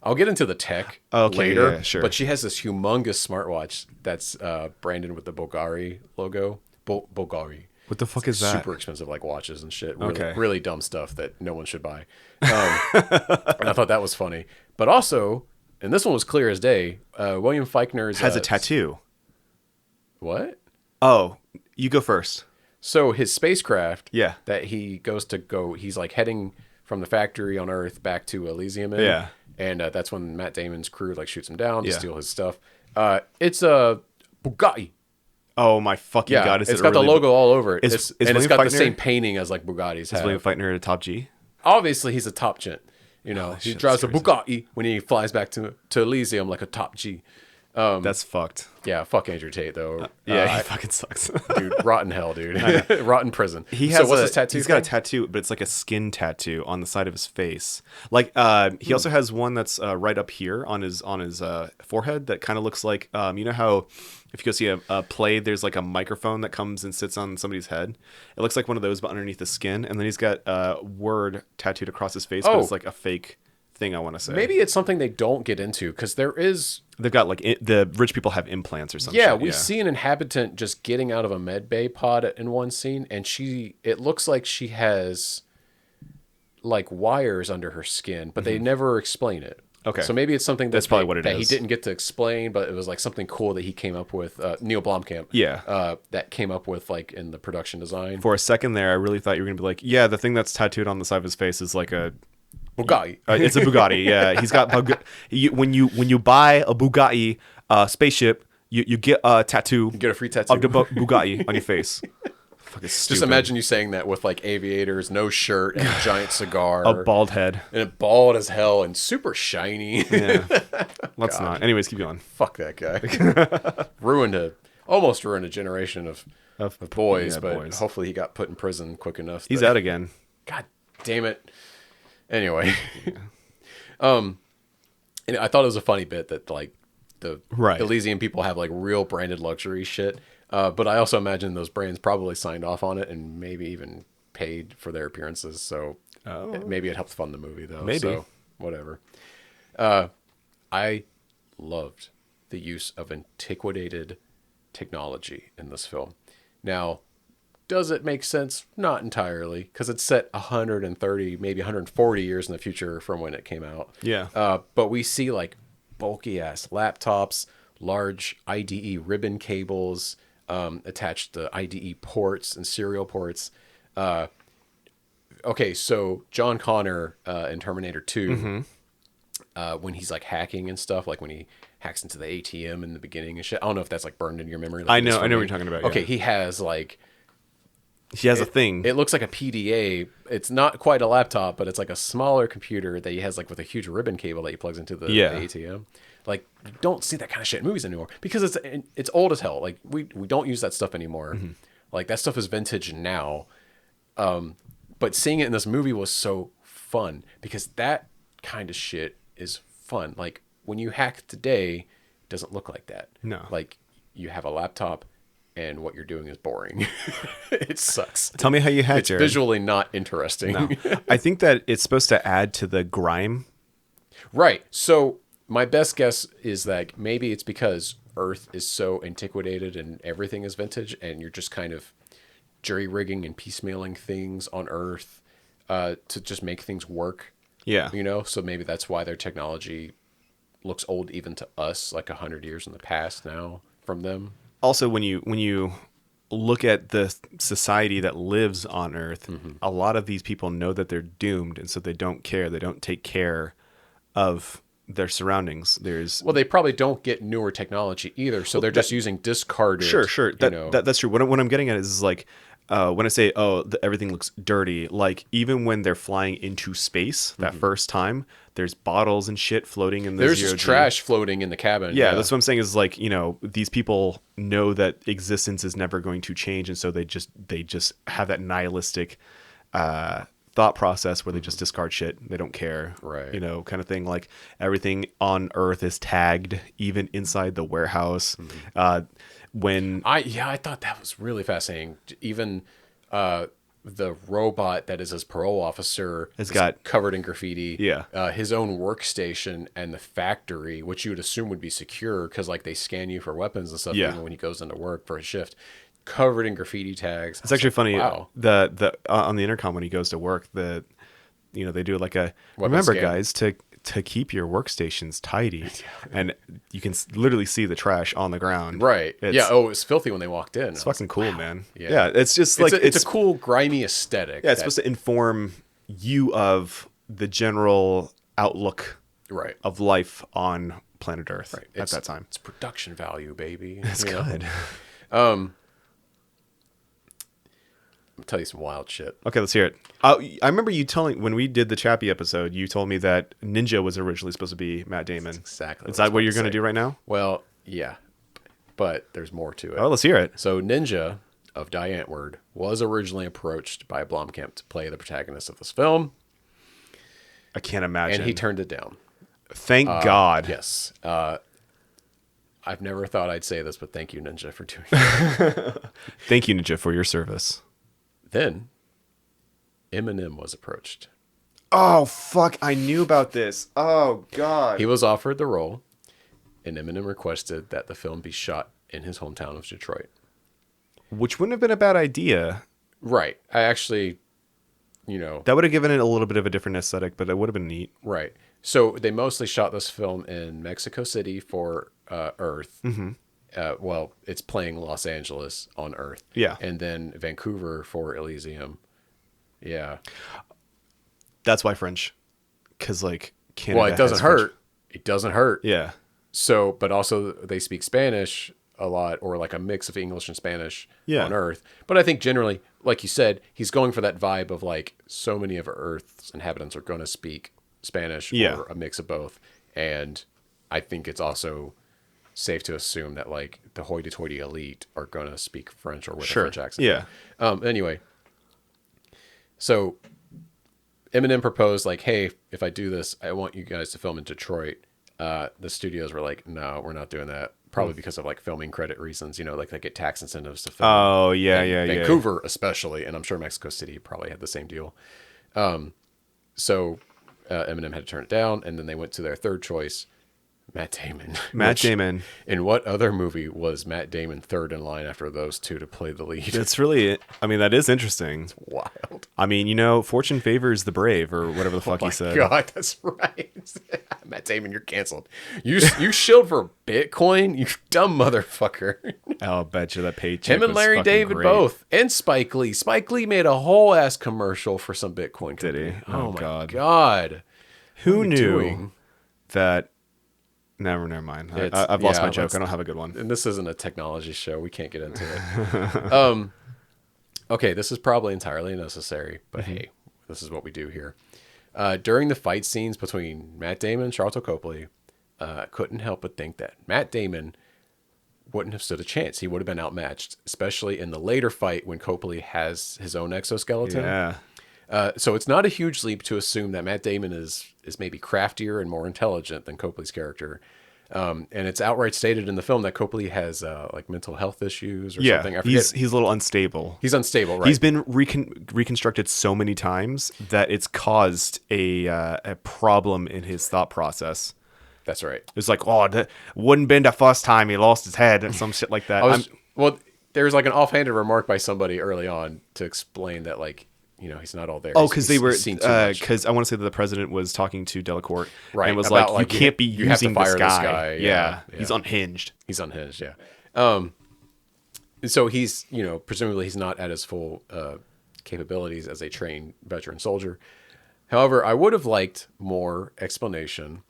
Speaker 6: I'll get into the tech later,
Speaker 7: yeah, sure.
Speaker 6: But she has this humongous smartwatch that's branded with the Bulgari logo. Bulgari.
Speaker 7: What the fuck is that?
Speaker 6: Super expensive, like watches and shit. Really,
Speaker 7: Okay.
Speaker 6: really dumb stuff that no one should buy. And I thought that was funny. But also, and this one was clear as day, William Fichtner's...
Speaker 7: Has a tattoo.
Speaker 6: What?
Speaker 7: Oh, you go first.
Speaker 6: So his spacecraft
Speaker 7: Yeah.
Speaker 6: that he goes to go... He's like heading from the factory on Earth back to Elysium.
Speaker 7: Yeah.
Speaker 6: And that's when Matt Damon's crew like shoots him down to
Speaker 7: Yeah.
Speaker 6: steal his stuff. It's a Bugatti.
Speaker 7: Oh my fucking
Speaker 6: Yeah,
Speaker 7: god! Is
Speaker 6: it's
Speaker 7: it
Speaker 6: got
Speaker 7: really
Speaker 6: the logo all over it.
Speaker 7: Is
Speaker 6: It's
Speaker 7: William
Speaker 6: got the
Speaker 7: Fichtner-
Speaker 6: same painting as like Bugattis
Speaker 7: Is
Speaker 6: have.
Speaker 7: William Fichtner a top G?
Speaker 6: Obviously, he's a top gent. He
Speaker 7: shit,
Speaker 6: drives a
Speaker 7: that's
Speaker 6: Bugatti when he flies back to Elysium like a top G.
Speaker 7: That's fucked.
Speaker 6: Yeah, fuck Andrew Tate though.
Speaker 7: Yeah, he fucking sucks.
Speaker 6: Dude, rotten hell, dude. Rotten prison.
Speaker 7: He
Speaker 6: So
Speaker 7: has
Speaker 6: what's his tattoo?
Speaker 7: He's got a
Speaker 6: thing?
Speaker 7: tattoo, but it's like a skin tattoo on the side of his face. Like he also has one that's right up here on his forehead that kind of looks like you know how if you go see a play, there's like a microphone that comes and sits on somebody's head. It looks like one of those, but underneath the skin. And then he's got a word tattooed across his face, but it's like a fake thing. I want to say
Speaker 6: Maybe it's something they don't get into because there is.
Speaker 7: they've got like the rich people have implants or something.
Speaker 6: Yeah, we see an inhabitant just getting out of a med bay pod in one scene, and it looks like she has like wires under her skin, but they never explain it.
Speaker 7: Okay.
Speaker 6: So maybe it's something
Speaker 7: That's probably what it
Speaker 6: that he
Speaker 7: is.
Speaker 6: didn't get to explain, but it was like something cool that he came up with. Neill Blomkamp.
Speaker 7: Yeah.
Speaker 6: That came up with like in the production design.
Speaker 7: For a second there, I really thought you were gonna be like, yeah, the thing that's tattooed on the side of his face is like a
Speaker 6: Bugatti.
Speaker 7: it's a Bugatti. Yeah, he's got when you buy a Bugatti spaceship, You get a tattoo.
Speaker 6: Get a free tattoo
Speaker 7: of the Bugatti on your face. Fucking stupid.
Speaker 6: Just imagine you saying that with like aviators, no shirt, and a giant cigar,
Speaker 7: a bald head,
Speaker 6: and bald as hell, and super shiny.
Speaker 7: Yeah. Let's not. Anyways, keep going.
Speaker 6: Fuck that guy. Almost ruined a generation of boys,
Speaker 7: yeah,
Speaker 6: but
Speaker 7: boys.
Speaker 6: Hopefully he got put in prison quick enough.
Speaker 7: He's out again.
Speaker 6: God damn it. Anyway, and I thought it was a funny bit that like the Elysium people have like real branded luxury shit. But I also imagine those brands probably signed off on it and maybe even paid for their appearances. So maybe it helps fund the movie, though.
Speaker 7: Maybe.
Speaker 6: So, whatever. I loved the use of antiquated technology in this film. Now, does it make sense? Not entirely, because it's set 130, maybe 140 years in the future from when it came out.
Speaker 7: Yeah.
Speaker 6: But we see like bulky-ass laptops, large IDE ribbon cables, attached to IDE ports and serial ports. Okay, so John Connor in Terminator 2, when he's like hacking and stuff, like when he hacks into the ATM in the beginning and shit. I don't know if that's like burned in your memory. Like
Speaker 7: I know what you're talking about.
Speaker 6: Okay,
Speaker 7: yeah.
Speaker 6: he has like...
Speaker 7: He has a thing.
Speaker 6: It looks like a PDA. It's not quite a laptop, but it's like a smaller computer that he has like with a huge ribbon cable that he plugs into the ATM. Like, you don't see that kind of shit in movies anymore because it's old as hell. Like, we don't use that stuff anymore. Like, that stuff is vintage now. But seeing it in this movie was so fun because that kind of shit is fun. Like, when you hack today, it doesn't look like that.
Speaker 7: No.
Speaker 6: Like, you have a laptop and what you're doing is boring. It sucks.
Speaker 7: Tell me how you hack,
Speaker 6: It's
Speaker 7: Jared.
Speaker 6: visually not interesting.
Speaker 7: No. I think that it's supposed to add to the grime.
Speaker 6: Right. So my best guess is that maybe it's because Earth is so antiquated and everything is vintage, and you're just kind of jury rigging and piecemealing things on Earth to just make things work.
Speaker 7: Yeah.
Speaker 6: You know, so maybe that's why their technology looks old even to us, like 100 years in the past now from them.
Speaker 7: Also, when you look at the society that lives on Earth, a lot of these people know that they're doomed, and so they don't care. They don't take care of their surroundings. Well,
Speaker 6: they probably don't get newer technology either, so they're just using discarded.
Speaker 7: Sure. That's true. What I'm getting at is like when I say, everything looks dirty, like even when they're flying into space that first time, there's bottles and shit floating in the
Speaker 6: There's
Speaker 7: zero
Speaker 6: just
Speaker 7: G.
Speaker 6: trash floating in the cabin.
Speaker 7: Yeah, that's what I'm saying is like, you know, these people know that existence is never going to change, and so they just have that nihilistic thought process where they just discard shit. They don't care.
Speaker 6: Right.
Speaker 7: You know, kind of thing. Like everything on Earth is tagged, even inside the warehouse. I thought that was really fascinating. Even the robot that is his parole officer is covered in graffiti. Yeah.
Speaker 6: His own workstation and the factory, which you would assume would be secure because like they scan you for weapons and stuff even when he goes into work for his shift. Covered in graffiti tags.
Speaker 7: It's actually funny.
Speaker 6: Wow.
Speaker 7: The on the intercom when he goes to work, they do like a remember
Speaker 6: scan.
Speaker 7: Guys to keep your workstations tidy, and you can literally see the trash on the ground.
Speaker 6: Right. It was filthy when they walked in.
Speaker 7: It's fucking cool, man.
Speaker 6: Yeah.
Speaker 7: It's just like
Speaker 6: it's a cool grimy aesthetic.
Speaker 7: Yeah, it's supposed to inform you of the general outlook of life on planet Earth at that time.
Speaker 6: It's production value, baby.
Speaker 7: It's good.
Speaker 6: I'll tell you some wild shit.
Speaker 7: Okay, let's hear it. I remember you telling, when we did the Chappie episode, you told me that Ninja was originally supposed to be Matt Damon.
Speaker 6: That's exactly.
Speaker 7: Is that what you're going to do right now?
Speaker 6: Well, yeah, but there's more to it.
Speaker 7: Oh, let's hear it.
Speaker 6: So Ninja of Die Antwoord was originally approached by Blomkamp to play the protagonist of this film.
Speaker 7: I can't imagine.
Speaker 6: And he turned it down.
Speaker 7: Thank God.
Speaker 6: Yes. I've never thought I'd say this, but thank you, Ninja, for doing it.
Speaker 7: Thank you, Ninja, for your service.
Speaker 6: Then Eminem was approached.
Speaker 7: Oh, fuck. I knew about this. Oh, God.
Speaker 6: He was offered the role, and Eminem requested that the film be shot in his hometown of Detroit.
Speaker 7: Which wouldn't have been a bad idea.
Speaker 6: Right. I actually,
Speaker 7: that would have given it a little bit of a different aesthetic, but it would have been neat.
Speaker 6: Right. So they mostly shot this film in Mexico City for Earth. Mm-hmm. Well, it's playing Los Angeles on Earth.
Speaker 7: Yeah.
Speaker 6: And then Vancouver for Elysium. Yeah.
Speaker 7: That's why French. Because, like, Canada
Speaker 6: Well, it doesn't
Speaker 7: has
Speaker 6: hurt.
Speaker 7: French.
Speaker 6: It doesn't hurt.
Speaker 7: Yeah.
Speaker 6: So, but also they speak Spanish a lot, or like a mix of English and Spanish
Speaker 7: Yeah.
Speaker 6: on Earth. But I think generally, like you said, he's going for that vibe of like so many of Earth's inhabitants are going to speak Spanish
Speaker 7: Yeah.
Speaker 6: or a mix of both. And I think it's also safe to assume that like the hoity-toity elite are going to speak French or with a French accent.
Speaker 7: Yeah.
Speaker 6: Anyway, so Eminem proposed like, hey, if I do this, I want you guys to film in Detroit. The studios were like, no, we're not doing that. Probably because of like filming credit reasons, like they get tax incentives to film.
Speaker 7: Oh, yeah,
Speaker 6: in
Speaker 7: yeah, yeah.
Speaker 6: Vancouver especially, and I'm sure Mexico City probably had the same deal. So Eminem had to turn it down, and then they went to their third choice, Matt Damon.
Speaker 7: Matt Damon.
Speaker 6: In what other movie was Matt Damon third in line after those two to play the lead?
Speaker 7: That's really, I mean, that is interesting.
Speaker 6: Wild.
Speaker 7: I mean, fortune favors the brave, or whatever the fuck he said.
Speaker 6: God, that's right. Matt Damon, you're canceled. You shilled for Bitcoin, you dumb motherfucker.
Speaker 7: I'll bet you that paycheck.
Speaker 6: Him and
Speaker 7: was
Speaker 6: Larry
Speaker 7: fucking
Speaker 6: David
Speaker 7: great.
Speaker 6: both, and Spike Lee. Spike Lee made a whole ass commercial for some Bitcoin
Speaker 7: Did
Speaker 6: company.
Speaker 7: he?
Speaker 6: Oh,
Speaker 7: Oh,
Speaker 6: my
Speaker 7: God.
Speaker 6: God.
Speaker 7: Who
Speaker 6: What are we
Speaker 7: knew
Speaker 6: doing?
Speaker 7: that? Never mind.
Speaker 6: It's-
Speaker 7: I've lost
Speaker 6: yeah,
Speaker 7: my joke.
Speaker 6: let's-
Speaker 7: I don't have a good one.
Speaker 6: And this isn't a technology show. We can't get into it. Okay, this is probably entirely unnecessary, but hey, this is what we do here. During the fight scenes between Matt Damon and Sharlto Copley, couldn't help but think that Matt Damon wouldn't have stood a chance. He would have been outmatched, especially in the later fight when Copley has his own exoskeleton.
Speaker 7: Yeah.
Speaker 6: So it's not a huge leap to assume that Matt Damon is maybe craftier and more intelligent than Copley's character. And it's outright stated in the film that Copley has like mental health issues or something. I forget.
Speaker 7: He's a little unstable.
Speaker 6: He's unstable, right?
Speaker 7: He's been reconstructed so many times that it's caused a problem in his thought process.
Speaker 6: That's right.
Speaker 7: It's like, oh, that wouldn't been the first time he lost his head and some shit like that.
Speaker 6: Well, there's like an offhanded remark by somebody early on to explain that, like, he's not all there.
Speaker 7: Oh, because they were
Speaker 6: he's seen too much.
Speaker 7: because I want to say that the president was talking to Delacourt,
Speaker 6: Right,
Speaker 7: and was
Speaker 6: about,
Speaker 7: like,
Speaker 6: like,
Speaker 7: you can't be
Speaker 6: you have to
Speaker 7: using
Speaker 6: fire
Speaker 7: this
Speaker 6: this
Speaker 7: guy.
Speaker 6: guy.
Speaker 7: Yeah,
Speaker 6: Yeah.
Speaker 7: he's unhinged.
Speaker 6: He's unhinged, yeah. So he's, presumably he's not at his full capabilities as a trained veteran soldier. However, I would have liked more explanation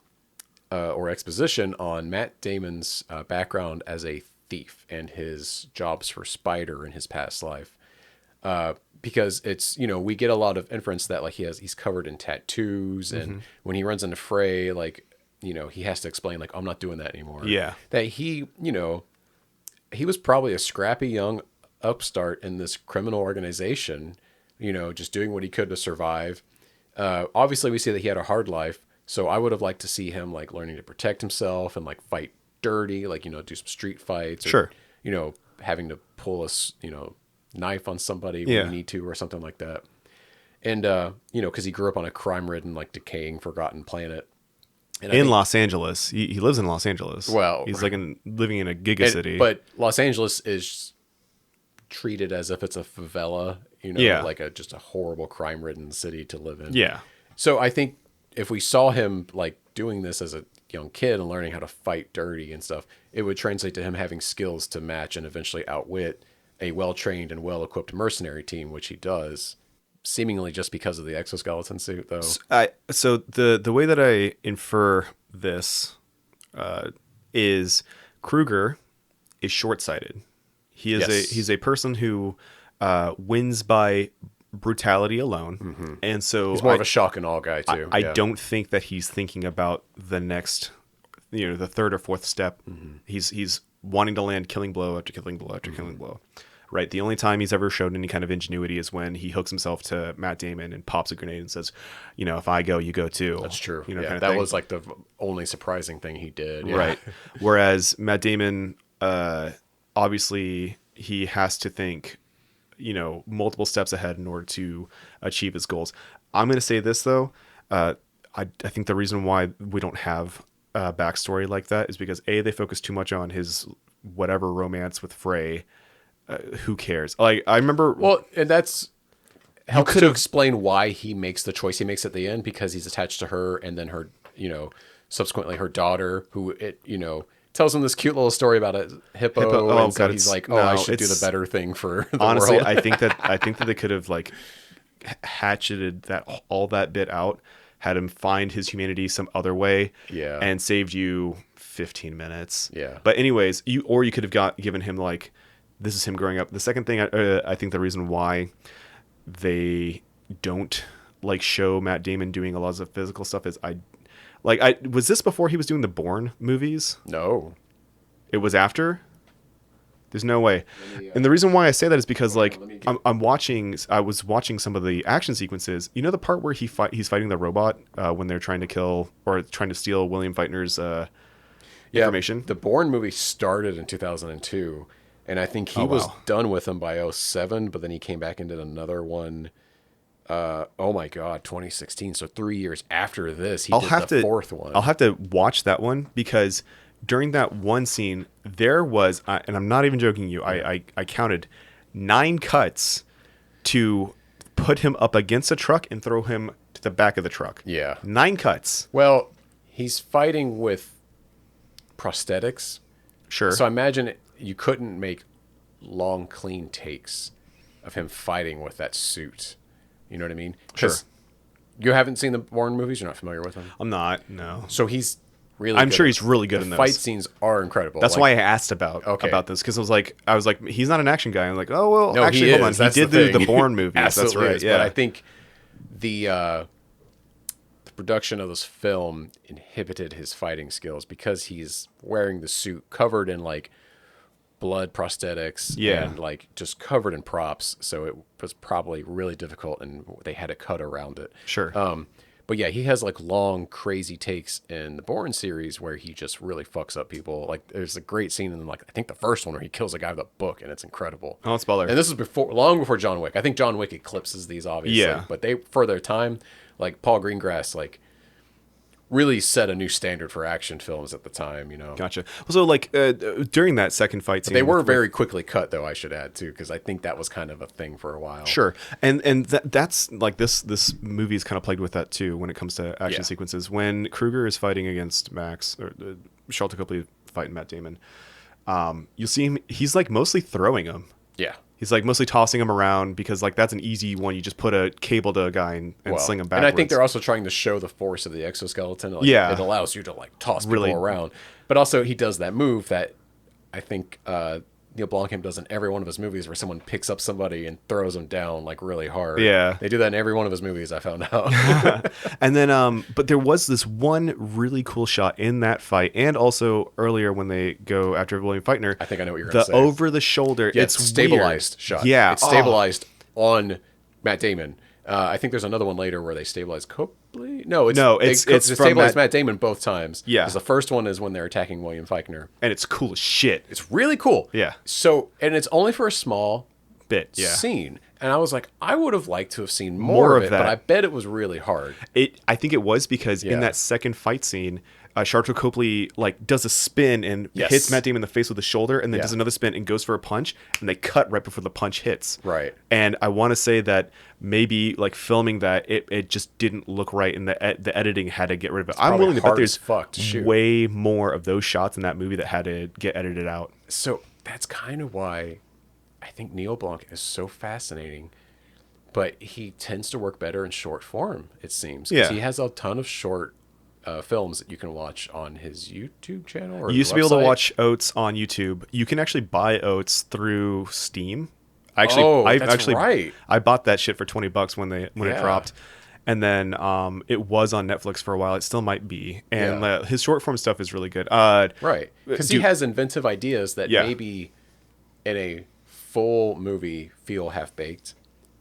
Speaker 6: or exposition on Matt Damon's background as a thief and his jobs for Spider in his past life. Because it's, we get a lot of inference that like he's covered in tattoos, and when he runs into Frey, like, he has to explain like, I'm not doing that anymore.
Speaker 7: Yeah.
Speaker 6: That he was probably a scrappy young upstart in this criminal organization, just doing what he could to survive. Obviously we see that he had a hard life. So I would have liked to see him like learning to protect himself and like fight dirty, like, do some street fights, or,
Speaker 7: Sure.
Speaker 6: having to pull a, knife on somebody when
Speaker 7: Yeah.
Speaker 6: you need to, or something like that. And, cause he grew up on a crime ridden, like decaying, forgotten planet. And I
Speaker 7: In
Speaker 6: think-
Speaker 7: Los Angeles, he lives in Los Angeles.
Speaker 6: Well,
Speaker 7: he's like living in a gigacity.
Speaker 6: But Los Angeles is treated as if it's a favela,
Speaker 7: Yeah.
Speaker 6: like just a horrible crime ridden city to live in.
Speaker 7: yeah,
Speaker 6: So I think if we saw him like doing this as a young kid and learning how to fight dirty and stuff, it would translate to him having skills to match and eventually outwit a well-trained and well-equipped mercenary team, which he does, seemingly just because of the exoskeleton suit, though.
Speaker 7: So the way that I infer this is Kruger is short-sighted. He's a person who wins by brutality alone, and so
Speaker 6: He's more of a shock and awe guy too.
Speaker 7: I
Speaker 6: Yeah.
Speaker 7: don't think that he's thinking about the next, the third or fourth step. He's wanting to land killing blow after killing blow after killing blow. Right. The only time he's ever shown any kind of ingenuity is when he hooks himself to Matt Damon and pops a grenade and says, if I go, you go too.
Speaker 6: That's true.
Speaker 7: Kind of
Speaker 6: that
Speaker 7: thing.
Speaker 6: was like the only surprising thing he did. Yeah.
Speaker 7: Right. Whereas Matt Damon, obviously, he has to think, multiple steps ahead in order to achieve his goals. I'm going to say this, though. I think the reason why we don't have a backstory like that is because, A, they focus too much on his whatever romance with Frey. Who cares? Like, I remember...
Speaker 6: Well, and that's helps to explain why he makes the choice he makes at the end, because he's attached to her, and then her, subsequently her daughter, who tells him this cute little story about a hippo.
Speaker 7: Oh,
Speaker 6: and so
Speaker 7: God,
Speaker 6: he's
Speaker 7: it's-
Speaker 6: like,
Speaker 7: no,
Speaker 6: I should do the
Speaker 7: it's-
Speaker 6: better thing for the
Speaker 7: honestly,
Speaker 6: world.
Speaker 7: I think that they could have like hatcheted all that bit out, had him find his humanity some other way,
Speaker 6: Yeah.
Speaker 7: and saved you 15 minutes.
Speaker 6: Yeah.
Speaker 7: But anyways, you could have given him like, this is him growing up. The second thing, I think the reason why they don't like show Matt Damon doing a lot of physical stuff is was this before he was doing the Bourne movies?
Speaker 6: No.
Speaker 7: It was after? There's no way. And the reason why I say that is because like I was watching some of the action sequences. You know the part where he's fighting the robot when they're trying to kill or trying to steal William Feitner's information?
Speaker 6: The Bourne movie started in 2002, and I think he was done with them by 2007, but then he came back and did another one. 2016. So 3 years after this, he did the fourth one.
Speaker 7: I'll have to watch that one because during that one scene, there was, and I'm not even joking you, I counted 9 cuts to put him up against a truck and throw him to the back of the truck.
Speaker 6: Yeah.
Speaker 7: 9 cuts.
Speaker 6: Well, he's fighting with prosthetics.
Speaker 7: Sure.
Speaker 6: So I imagine you couldn't make long, clean takes of him fighting with that suit. You know what I mean?
Speaker 7: Sure.
Speaker 6: You haven't seen the Bourne movies? You're not familiar with them?
Speaker 7: I'm not, no.
Speaker 6: So he's really
Speaker 7: I'm
Speaker 6: good
Speaker 7: sure
Speaker 6: at
Speaker 7: he's really good
Speaker 6: the
Speaker 7: in those.
Speaker 6: fight scenes are incredible.
Speaker 7: That's why I asked about this, because I was like, he's not an action guy. I'm like, oh well,
Speaker 6: no,
Speaker 7: actually, hold on, he did the Bourne movies. That's right.
Speaker 6: Is,
Speaker 7: yeah,
Speaker 6: but I think the production of this film inhibited his fighting skills because he's wearing the suit covered in like blood prosthetics and like just covered in props. So it was probably really difficult, and they had to cut around it.
Speaker 7: Sure.
Speaker 6: But yeah, he has like long, crazy takes in the Bourne series where he just really fucks up people. Like there's a great scene in like I think the first one where he kills a guy with a book, and it's incredible.
Speaker 7: Oh, it's baller.
Speaker 6: And this is long before John Wick. I think John Wick eclipses these, obviously.
Speaker 7: Yeah.
Speaker 6: But they, for their time, like Paul Greengrass, like really set a new standard for action films at the time, you know.
Speaker 7: Gotcha. So like during that second fight scene,
Speaker 6: they were very quickly cut, though, I should add too, because I think that was kind of a thing for a while.
Speaker 7: Sure, and that's like this movie is kind of plagued with that too when it comes to action sequences. When Kruger is fighting against Max, or Sharlto Copley fighting Matt Damon, you'll see him. He's like mostly throwing him.
Speaker 6: Yeah.
Speaker 7: He's like mostly tossing him around because like that's an easy one. You just put a cable to a guy and sling him backwards.
Speaker 6: And I think they're also trying to show the force of the exoskeleton. Like, it allows you to like toss people around. But also he does that move that I think Neill Blomkamp does in every one of his movies where someone picks up somebody and throws them down like really hard.
Speaker 7: Yeah.
Speaker 6: They do that in every one of his movies, I found out.
Speaker 7: And then, but there was this one really cool shot in that fight, and also earlier when they go after William Feitner.
Speaker 6: I think I know what you're going to say.
Speaker 7: The over the shoulder.
Speaker 6: Yeah,
Speaker 7: it's
Speaker 6: stabilized
Speaker 7: weird.
Speaker 6: shot.
Speaker 7: Yeah.
Speaker 6: It's stabilized on Matt Damon. I think there's another one later where they stabilize Copley. It's stabilized Matt Damon both times.
Speaker 7: Yeah.
Speaker 6: Because the first one is when they're attacking William Feitner.
Speaker 7: And it's cool as shit.
Speaker 6: It's really cool.
Speaker 7: Yeah.
Speaker 6: So, and it's only for a small
Speaker 7: bit
Speaker 6: scene. And I was like, I would have liked to have seen more of it,
Speaker 7: that.
Speaker 6: But I bet it was really hard.
Speaker 7: I think it was because in that second fight scene, Sharlto Copley like does a spin and hits Matt Damon in the face with the shoulder, and then does another spin and goes for a punch, and they cut right before the punch hits.
Speaker 6: Right.
Speaker 7: And I want to say that maybe like filming that it just didn't look right, and the editing had to get rid of it. I'm willing to bet there's way more of those shots in that movie that had to get edited out.
Speaker 6: So that's kind of why I think Neill Blomkamp is so fascinating. But he tends to work better in short form, it seems.
Speaker 7: Yeah.
Speaker 6: He has a ton of short films that you can watch on his YouTube channel. Or
Speaker 7: you used to be able to watch Oates on YouTube. You can actually buy Oates through Steam. I bought that shit for $20 when it dropped, and then it was on Netflix for a while. It still might be, and his short form stuff is really good.
Speaker 6: Right, because he has inventive ideas that maybe in a full movie feel half baked,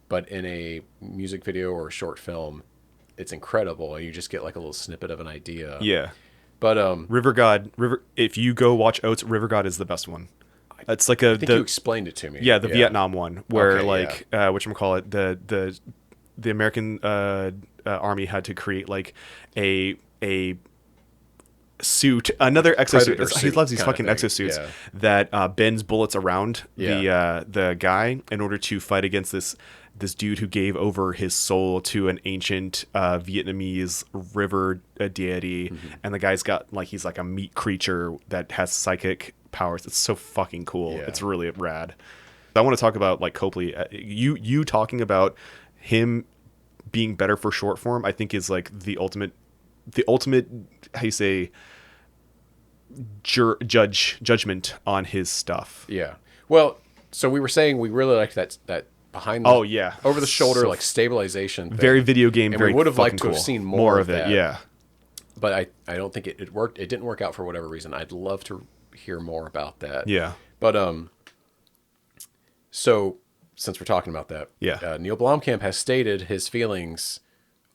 Speaker 6: but in a music video or a short film, it's incredible, and you just get like a little snippet of an idea.
Speaker 7: Yeah.
Speaker 6: But
Speaker 7: River God, if you go watch Oates, River God is the best one. It's like
Speaker 6: I think you explained it to me.
Speaker 7: Yeah, the Vietnam one where whatchamacallit, the American army had to create like a suit, another exosuit. He loves these fucking exosuits that bends bullets around the guy in order to fight against this dude who gave over his soul to an ancient Vietnamese river deity, and the guy's got like he's like a meat creature that has psychic powers. It's so fucking cool. It's really rad. I want to talk about like Copley. You talking about him being better for short form, I think is like the ultimate how you say judgment on his stuff.
Speaker 6: Yeah. Well, so we were saying we really liked that behind the over the shoulder
Speaker 7: So
Speaker 6: like stabilization thing.
Speaker 7: very video game,
Speaker 6: and
Speaker 7: very
Speaker 6: we would have liked
Speaker 7: fucking
Speaker 6: to have
Speaker 7: cool.
Speaker 6: seen more of
Speaker 7: it.
Speaker 6: that.
Speaker 7: Yeah.
Speaker 6: But I don't think it worked. It didn't work out for whatever reason. I'd love to hear more about that.
Speaker 7: Yeah.
Speaker 6: But so since we're talking about that, Neill Blomkamp has stated his feelings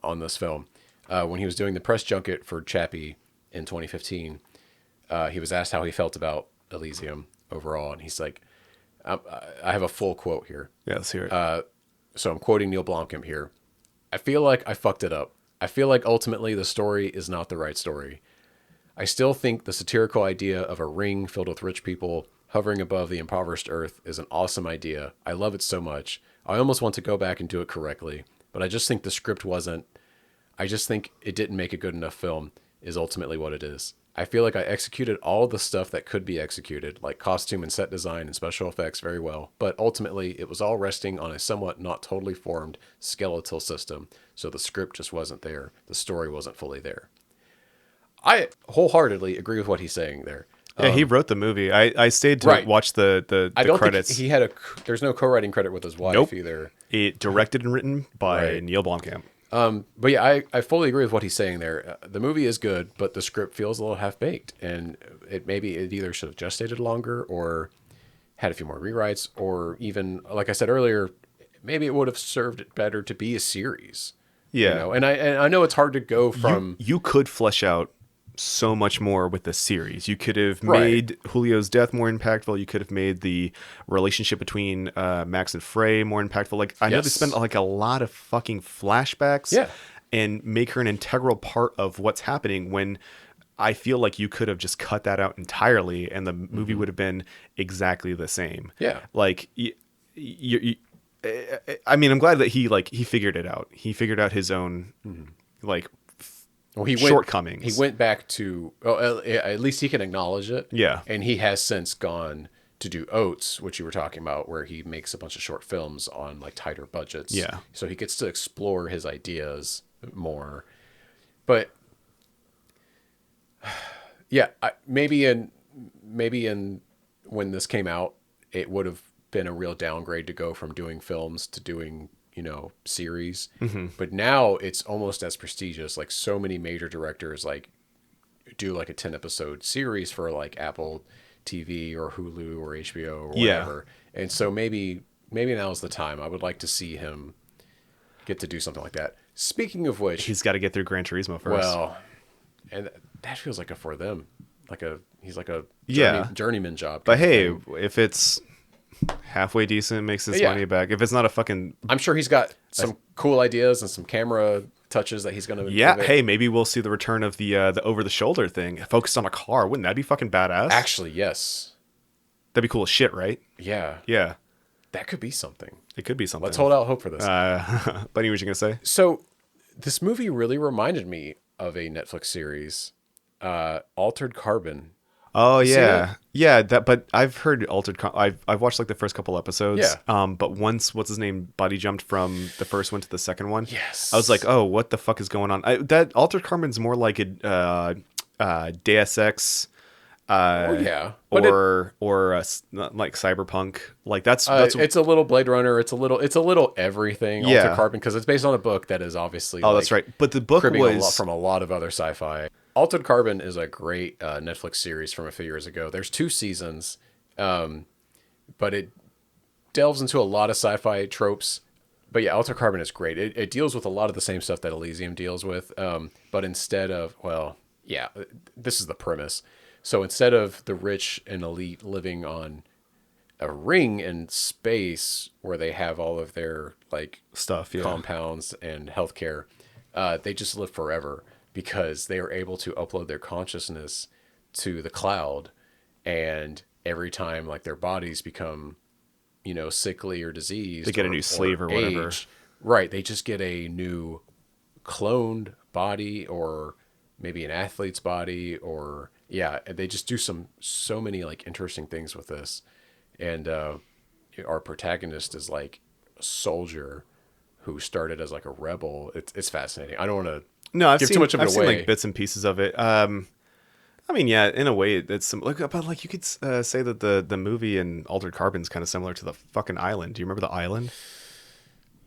Speaker 6: on this film when he was doing the press junket for Chappie in 2015. He was asked how he felt about Elysium overall, and he's like, I have a full quote here.
Speaker 7: Yeah, let's hear it.
Speaker 6: So I'm quoting Neill Blomkamp here. I feel like I fucked it up. I feel like ultimately the story is not the right story. I still think the satirical idea of a ring filled with rich people hovering above the impoverished earth is an awesome idea. I love it so much. I almost want to go back and do it correctly, but I just think the script wasn't. I just think it didn't make a good enough film is ultimately what it is. I feel like I executed all the stuff that could be executed, like costume and set design and special effects very well, but ultimately it was all resting on a somewhat not totally formed skeletal system, so the script just wasn't there. The story wasn't fully there. I wholeheartedly agree with what he's saying there.
Speaker 7: Yeah, he wrote the movie. I stayed to watch the
Speaker 6: I don't
Speaker 7: credits.
Speaker 6: think he had there's no co-writing credit with his wife either.
Speaker 7: It directed and written by Neill Blomkamp.
Speaker 6: But yeah, I fully agree with what he's saying there. The movie is good, but the script feels a little half-baked, and it either should have gestated longer or had a few more rewrites, or even, like I said earlier, maybe it would have served it better to be a series.
Speaker 7: Yeah.
Speaker 6: You know? And I know it's hard to go from...
Speaker 7: You could flesh out so much more with the series. You could have made Julio's death more impactful. You could have made the relationship between Max and Frey more impactful. Like, I know they spent like a lot of fucking flashbacks and make her an integral part of what's happening, when I feel like you could have just cut that out entirely and the movie would have been exactly the same. Yeah. Like, I mean, I'm glad that he figured it out. He figured out his own shortcomings.
Speaker 6: He went back to, at least he can acknowledge it.
Speaker 7: Yeah.
Speaker 6: And he has since gone to do Oats, which you were talking about, where he makes a bunch of short films on like tighter budgets.
Speaker 7: Yeah.
Speaker 6: So he gets to explore his ideas more. But yeah, maybe in when this came out, it would have been a real downgrade to go from doing films to doing, series. But now it's almost as prestigious. Like, so many major directors do like a 10 episode series for like Apple TV or Hulu or HBO or whatever. And so maybe now's the time. I would like to see him get to do something like that. Speaking of which,
Speaker 7: he's got to get through Gran Turismo first.
Speaker 6: Well, and that feels like for them, he's like a journeyman job.
Speaker 7: But hey, if it's halfway decent, makes his money back. If it's not a fucking,
Speaker 6: I'm sure he's got some cool ideas and some camera touches that he's gonna.
Speaker 7: Hey, maybe we'll see the return of the over the shoulder thing focused on a car. Wouldn't that be fucking badass?
Speaker 6: Actually, yes.
Speaker 7: That'd be cool as shit, right?
Speaker 6: Yeah.
Speaker 7: Yeah.
Speaker 6: That could be something.
Speaker 7: It could be something.
Speaker 6: Let's hold out hope for this.
Speaker 7: Buddy, what you gonna say?
Speaker 6: So, this movie really reminded me of a Netflix series, Altered Carbon.
Speaker 7: Oh yeah, yeah. But I've heard Altered. I've watched like the first couple episodes. Yeah. But once what's his name body jumped from the first one to the second one.
Speaker 6: Yes.
Speaker 7: I was like, oh, what the fuck is going on? That Altered Carbon's more like a Deus Ex. Or like Cyberpunk. Like that's
Speaker 6: it's a little Blade Runner. It's a little everything. Altered Carbon, because it's based on a book that is obviously.
Speaker 7: Oh, that's right. But the book was
Speaker 6: from a lot of other sci-fi. Altered Carbon is a great Netflix series from a few years ago. There's 2 seasons, but it delves into a lot of sci-fi tropes. But yeah, Altered Carbon is great. It deals with a lot of the same stuff that Elysium deals with, but instead of this is the premise. So instead of the rich and elite living on a ring in space where they have all of their
Speaker 7: stuff,
Speaker 6: compounds and healthcare, they just live forever because they are able to upload their consciousness to the cloud, and every time their bodies become, sickly or diseased,
Speaker 7: they get a new sleeve or whatever.
Speaker 6: Right, they just get a new cloned body, or maybe an athlete's body, or they just do so many interesting things with this. And our protagonist is a soldier who started as a rebel. It's fascinating. I don't want to give too much of it away.
Speaker 7: I've seen bits and pieces of it. I I mean, yeah, in a way, it's like, but like you could say that the movie in Altered Carbon's kind of similar to the fucking Island. Do you remember the Island?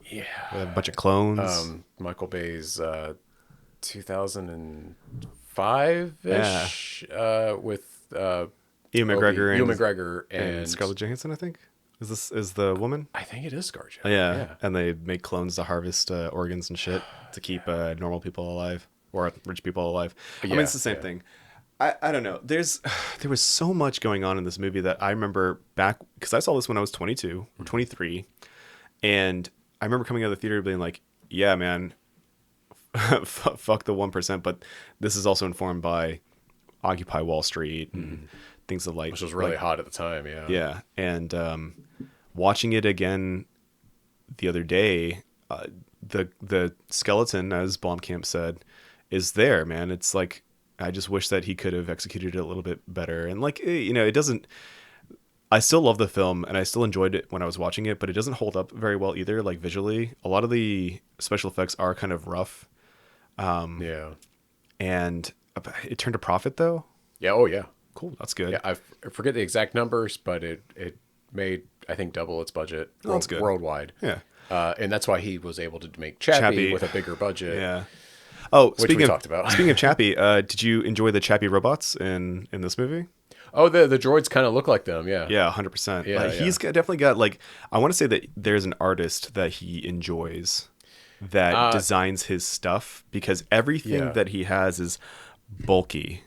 Speaker 6: Yeah.
Speaker 7: With a bunch of clones.
Speaker 6: Michael Bay's 2005-ish with
Speaker 7: Ewan McGregor
Speaker 6: Ewan McGregor
Speaker 7: and Scarlett Johansson, I think. Is the woman?
Speaker 6: I think it is Scarlett.
Speaker 7: Yeah, and they make clones to harvest organs and shit to keep normal people alive or rich people alive. I mean, it's the same thing. I don't know. There was so much going on in this movie that I remember back, because I saw this when I was 22 or 23, and I remember coming out of the theater being like, yeah, man, fuck the 1%, but this is also informed by Occupy Wall Street and things of like,
Speaker 6: which was really hot at the time.
Speaker 7: Yeah. And watching it again the other day, the skeleton, as Blomkamp said, is there, man. It's like, I just wish that he could have executed it a little bit better. And like, it doesn't, I still love the film and I still enjoyed it when I was watching it, but it doesn't hold up very well either. Like visually, a lot of the special effects are kind of rough. And it turned a profit though.
Speaker 6: Yeah. Oh yeah.
Speaker 7: Cool. That's good.
Speaker 6: Yeah. I forget the exact numbers, but it made, I think, double its budget
Speaker 7: that's good.
Speaker 6: Worldwide.
Speaker 7: Yeah.
Speaker 6: And that's why he was able to make Chappie with a bigger budget.
Speaker 7: Yeah. Oh,
Speaker 6: which we talked about.
Speaker 7: Speaking of Chappie, did you enjoy the Chappie robots in this movie?
Speaker 6: Oh, the droids kind of look like them. Yeah.
Speaker 7: Yeah, 100%.
Speaker 6: Yeah,
Speaker 7: He's definitely got like, I want to say that there's an artist that he enjoys that designs his stuff, because everything that he has is bulky,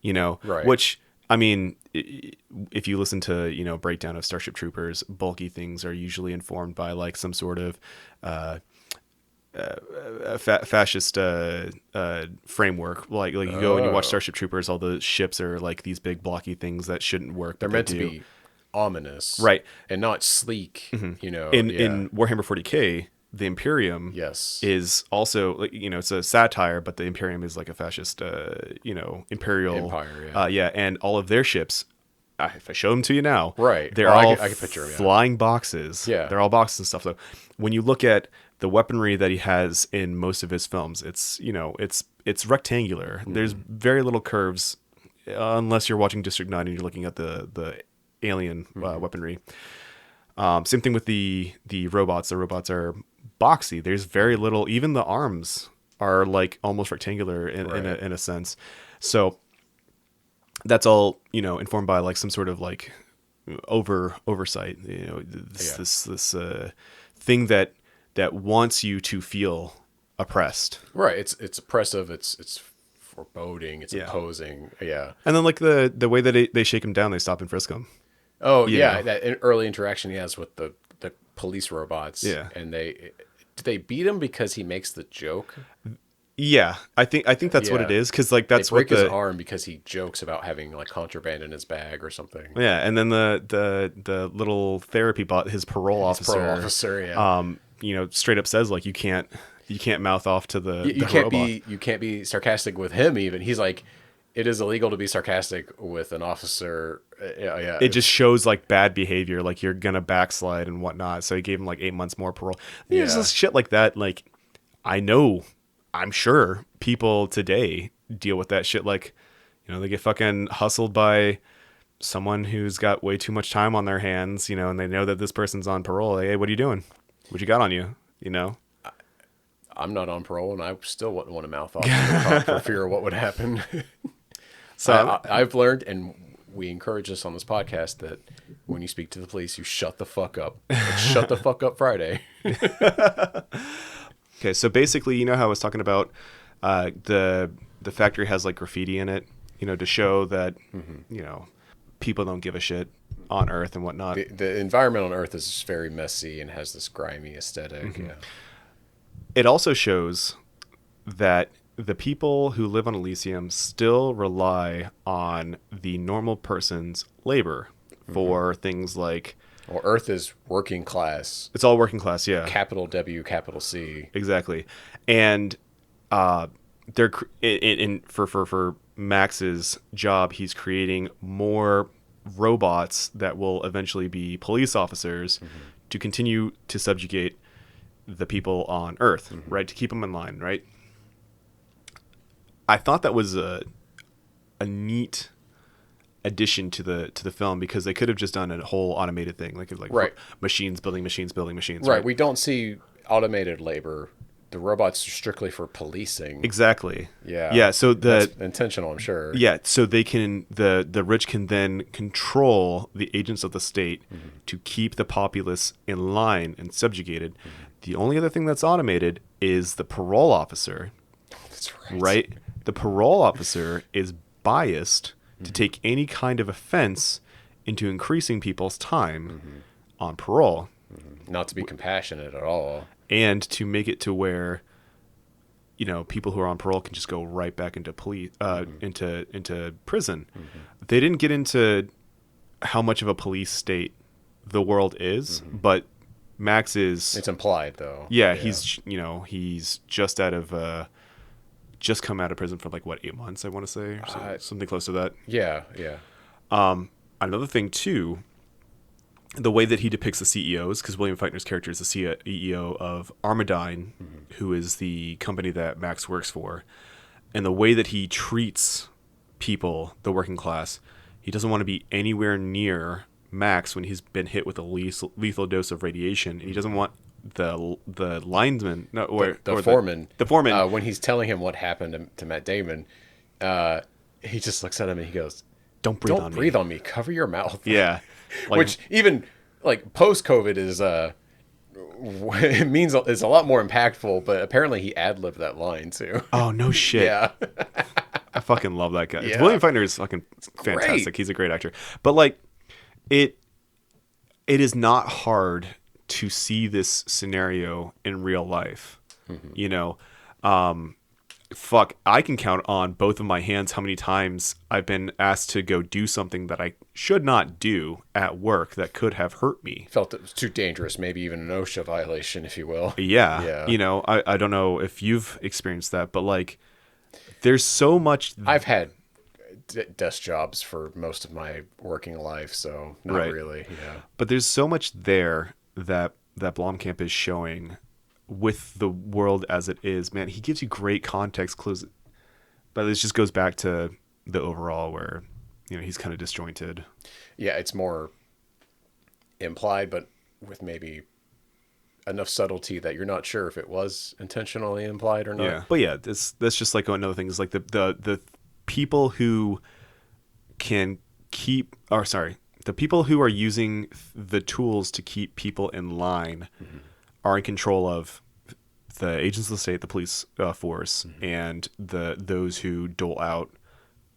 Speaker 6: right.
Speaker 7: Which, I mean, if you listen to, breakdown of Starship Troopers, bulky things are usually informed by like some sort of fascist framework. Like you go and you watch Starship Troopers, all the ships are like these big blocky things that shouldn't work.
Speaker 6: They're meant to be ominous,
Speaker 7: right,
Speaker 6: and not sleek.
Speaker 7: In Warhammer 40K, the Imperium is also like, it's a satire, but the Imperium is like a fascist imperial
Speaker 6: empire,
Speaker 7: and all of their ships, if I show them to you now,
Speaker 6: right,
Speaker 7: they're all
Speaker 6: I can picture them,
Speaker 7: flying boxes. They're all boxes and stuff. So when you look at the weaponry that he has in most of his films, it's it's rectangular. There's very little curves, unless you're watching District 9 and you're looking at the alien weaponry. Same thing with the robots. The robots are boxy. There's very little. Even the arms are like almost rectangular in a sense. So that's all informed by like some sort of like oversight. This thing that wants you to feel oppressed.
Speaker 6: Right. It's oppressive. It's foreboding. It's imposing. Yeah.
Speaker 7: And then like the way that they shake him down, they stop and frisk him.
Speaker 6: Oh yeah, that early interaction he has with the police robots.
Speaker 7: Yeah.
Speaker 6: And do they beat him because he makes the joke?
Speaker 7: Yeah, I think that's what it is, because like that's
Speaker 6: they break
Speaker 7: what
Speaker 6: his arm because he jokes about having like contraband in his bag or something.
Speaker 7: Yeah, and then the little therapy bot, his parole officer, straight up says like you can't mouth off to the robot.
Speaker 6: You can't be sarcastic with him even. He's like, it is illegal to be sarcastic with an officer.
Speaker 7: It just shows like bad behavior, like you're gonna backslide and whatnot. So he gave him like 8 months more parole. There's just shit like that. Like I'm sure people today deal with that shit. Like, they get fucking hustled by someone who's got way too much time on their hands, and they know that this person's on parole. Like, hey, what are you doing? What you got on you?
Speaker 6: I'm not on parole, and I still wouldn't want to mouth off to the cop for fear of what would happen. So I've learned, and we encourage this on this podcast, that when you speak to the police, you shut the fuck up. Like, shut the fuck up Friday.
Speaker 7: Okay, so basically, how I was talking about the factory has like graffiti in it, to show that people don't give a shit on Earth and whatnot.
Speaker 6: The environment on Earth is just very messy and has this grimy aesthetic. Yeah.
Speaker 7: It also shows that the people who live on Elysium still rely on the normal person's labor for things like...
Speaker 6: Well, Earth is working class.
Speaker 7: It's all working class, yeah.
Speaker 6: Capital W, capital C.
Speaker 7: Exactly. And they're for Max's job, he's creating more robots that will eventually be police officers to continue to subjugate the people on Earth, right? To keep them in line, right? I thought that was a neat addition to the film, because they could have just done a whole automated thing, like
Speaker 6: Right.
Speaker 7: machines building machines building machines.
Speaker 6: Right. We don't see automated labor. The robots are strictly for policing.
Speaker 7: Exactly.
Speaker 6: Yeah.
Speaker 7: Yeah. So
Speaker 6: That's intentional, I'm sure.
Speaker 7: yeah. So they can the rich can then control the agents of the state to keep the populace in line and subjugated. The only other thing that's automated is the parole officer.
Speaker 6: That's right.
Speaker 7: Right. The parole officer is biased to take any kind of offense into increasing people's time on parole.
Speaker 6: Not to be compassionate at all.
Speaker 7: And to make it to where, you know, people who are on parole can just go right back into into prison. They didn't get into how much of a police state the world is, but Max is.
Speaker 6: It's implied, though.
Speaker 7: Yeah, he's just just come out of prison for like what, 8 months, I want to say, or something close to that.
Speaker 6: Yeah, yeah.
Speaker 7: Another thing too, the way that he depicts the CEOs, because William Feitner's character is the CEO of Armadine, who is the company that Max works for, and the way that he treats people, the working class, he doesn't want to be anywhere near Max when he's been hit with a lethal dose of radiation, and he doesn't want the linesman,
Speaker 6: the foreman.
Speaker 7: The foreman.
Speaker 6: When he's telling him what happened to Matt Damon, he just looks at him and he goes,
Speaker 7: Don't breathe
Speaker 6: on me. Cover your mouth.
Speaker 7: Yeah. Like,
Speaker 6: Which even like post-COVID is it means is a lot more impactful, but apparently he ad-libbed that line too.
Speaker 7: Oh, no shit.
Speaker 6: Yeah.
Speaker 7: I fucking love that guy.
Speaker 6: Yeah.
Speaker 7: William Feitner is fucking fantastic.
Speaker 6: Great.
Speaker 7: He's a great actor. But like it is not hard to see this scenario in real life. You know, fuck, I can count on both of my hands how many times I've been asked to go do something that I should not do at work that could have hurt me.
Speaker 6: Felt it was too dangerous, maybe even an OSHA violation, if you will.
Speaker 7: Yeah.
Speaker 6: Yeah.
Speaker 7: You know, I don't know if you've experienced that, but like there's so much.
Speaker 6: I've had desk jobs for most of my working life, so not
Speaker 7: Right.
Speaker 6: really. Yeah.
Speaker 7: But there's so much there that Blomkamp is showing with the world as it is. Man, he gives you great context clues, but this just goes back to the overall where, you know, he's kind of disjointed.
Speaker 6: Yeah, it's more implied, but with maybe enough subtlety that you're not sure if it was intentionally implied or not.
Speaker 7: Yeah, but yeah, that's just like another thing is like the people who can keep, or sorry, the people who are using the tools to keep people in line are in control of the agents of the state, the police force, and those who dole out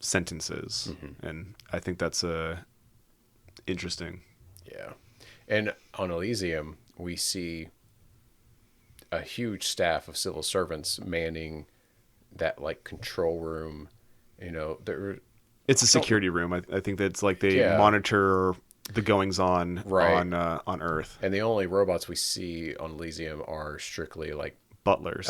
Speaker 7: sentences. And I think that's interesting.
Speaker 6: Yeah. And on Elysium, we see a huge staff of civil servants manning that like control room. You know,
Speaker 7: It's a security room. I think that's like they monitor the goings on on Earth.
Speaker 6: And the only robots we see on Elysium are strictly like
Speaker 7: butlers.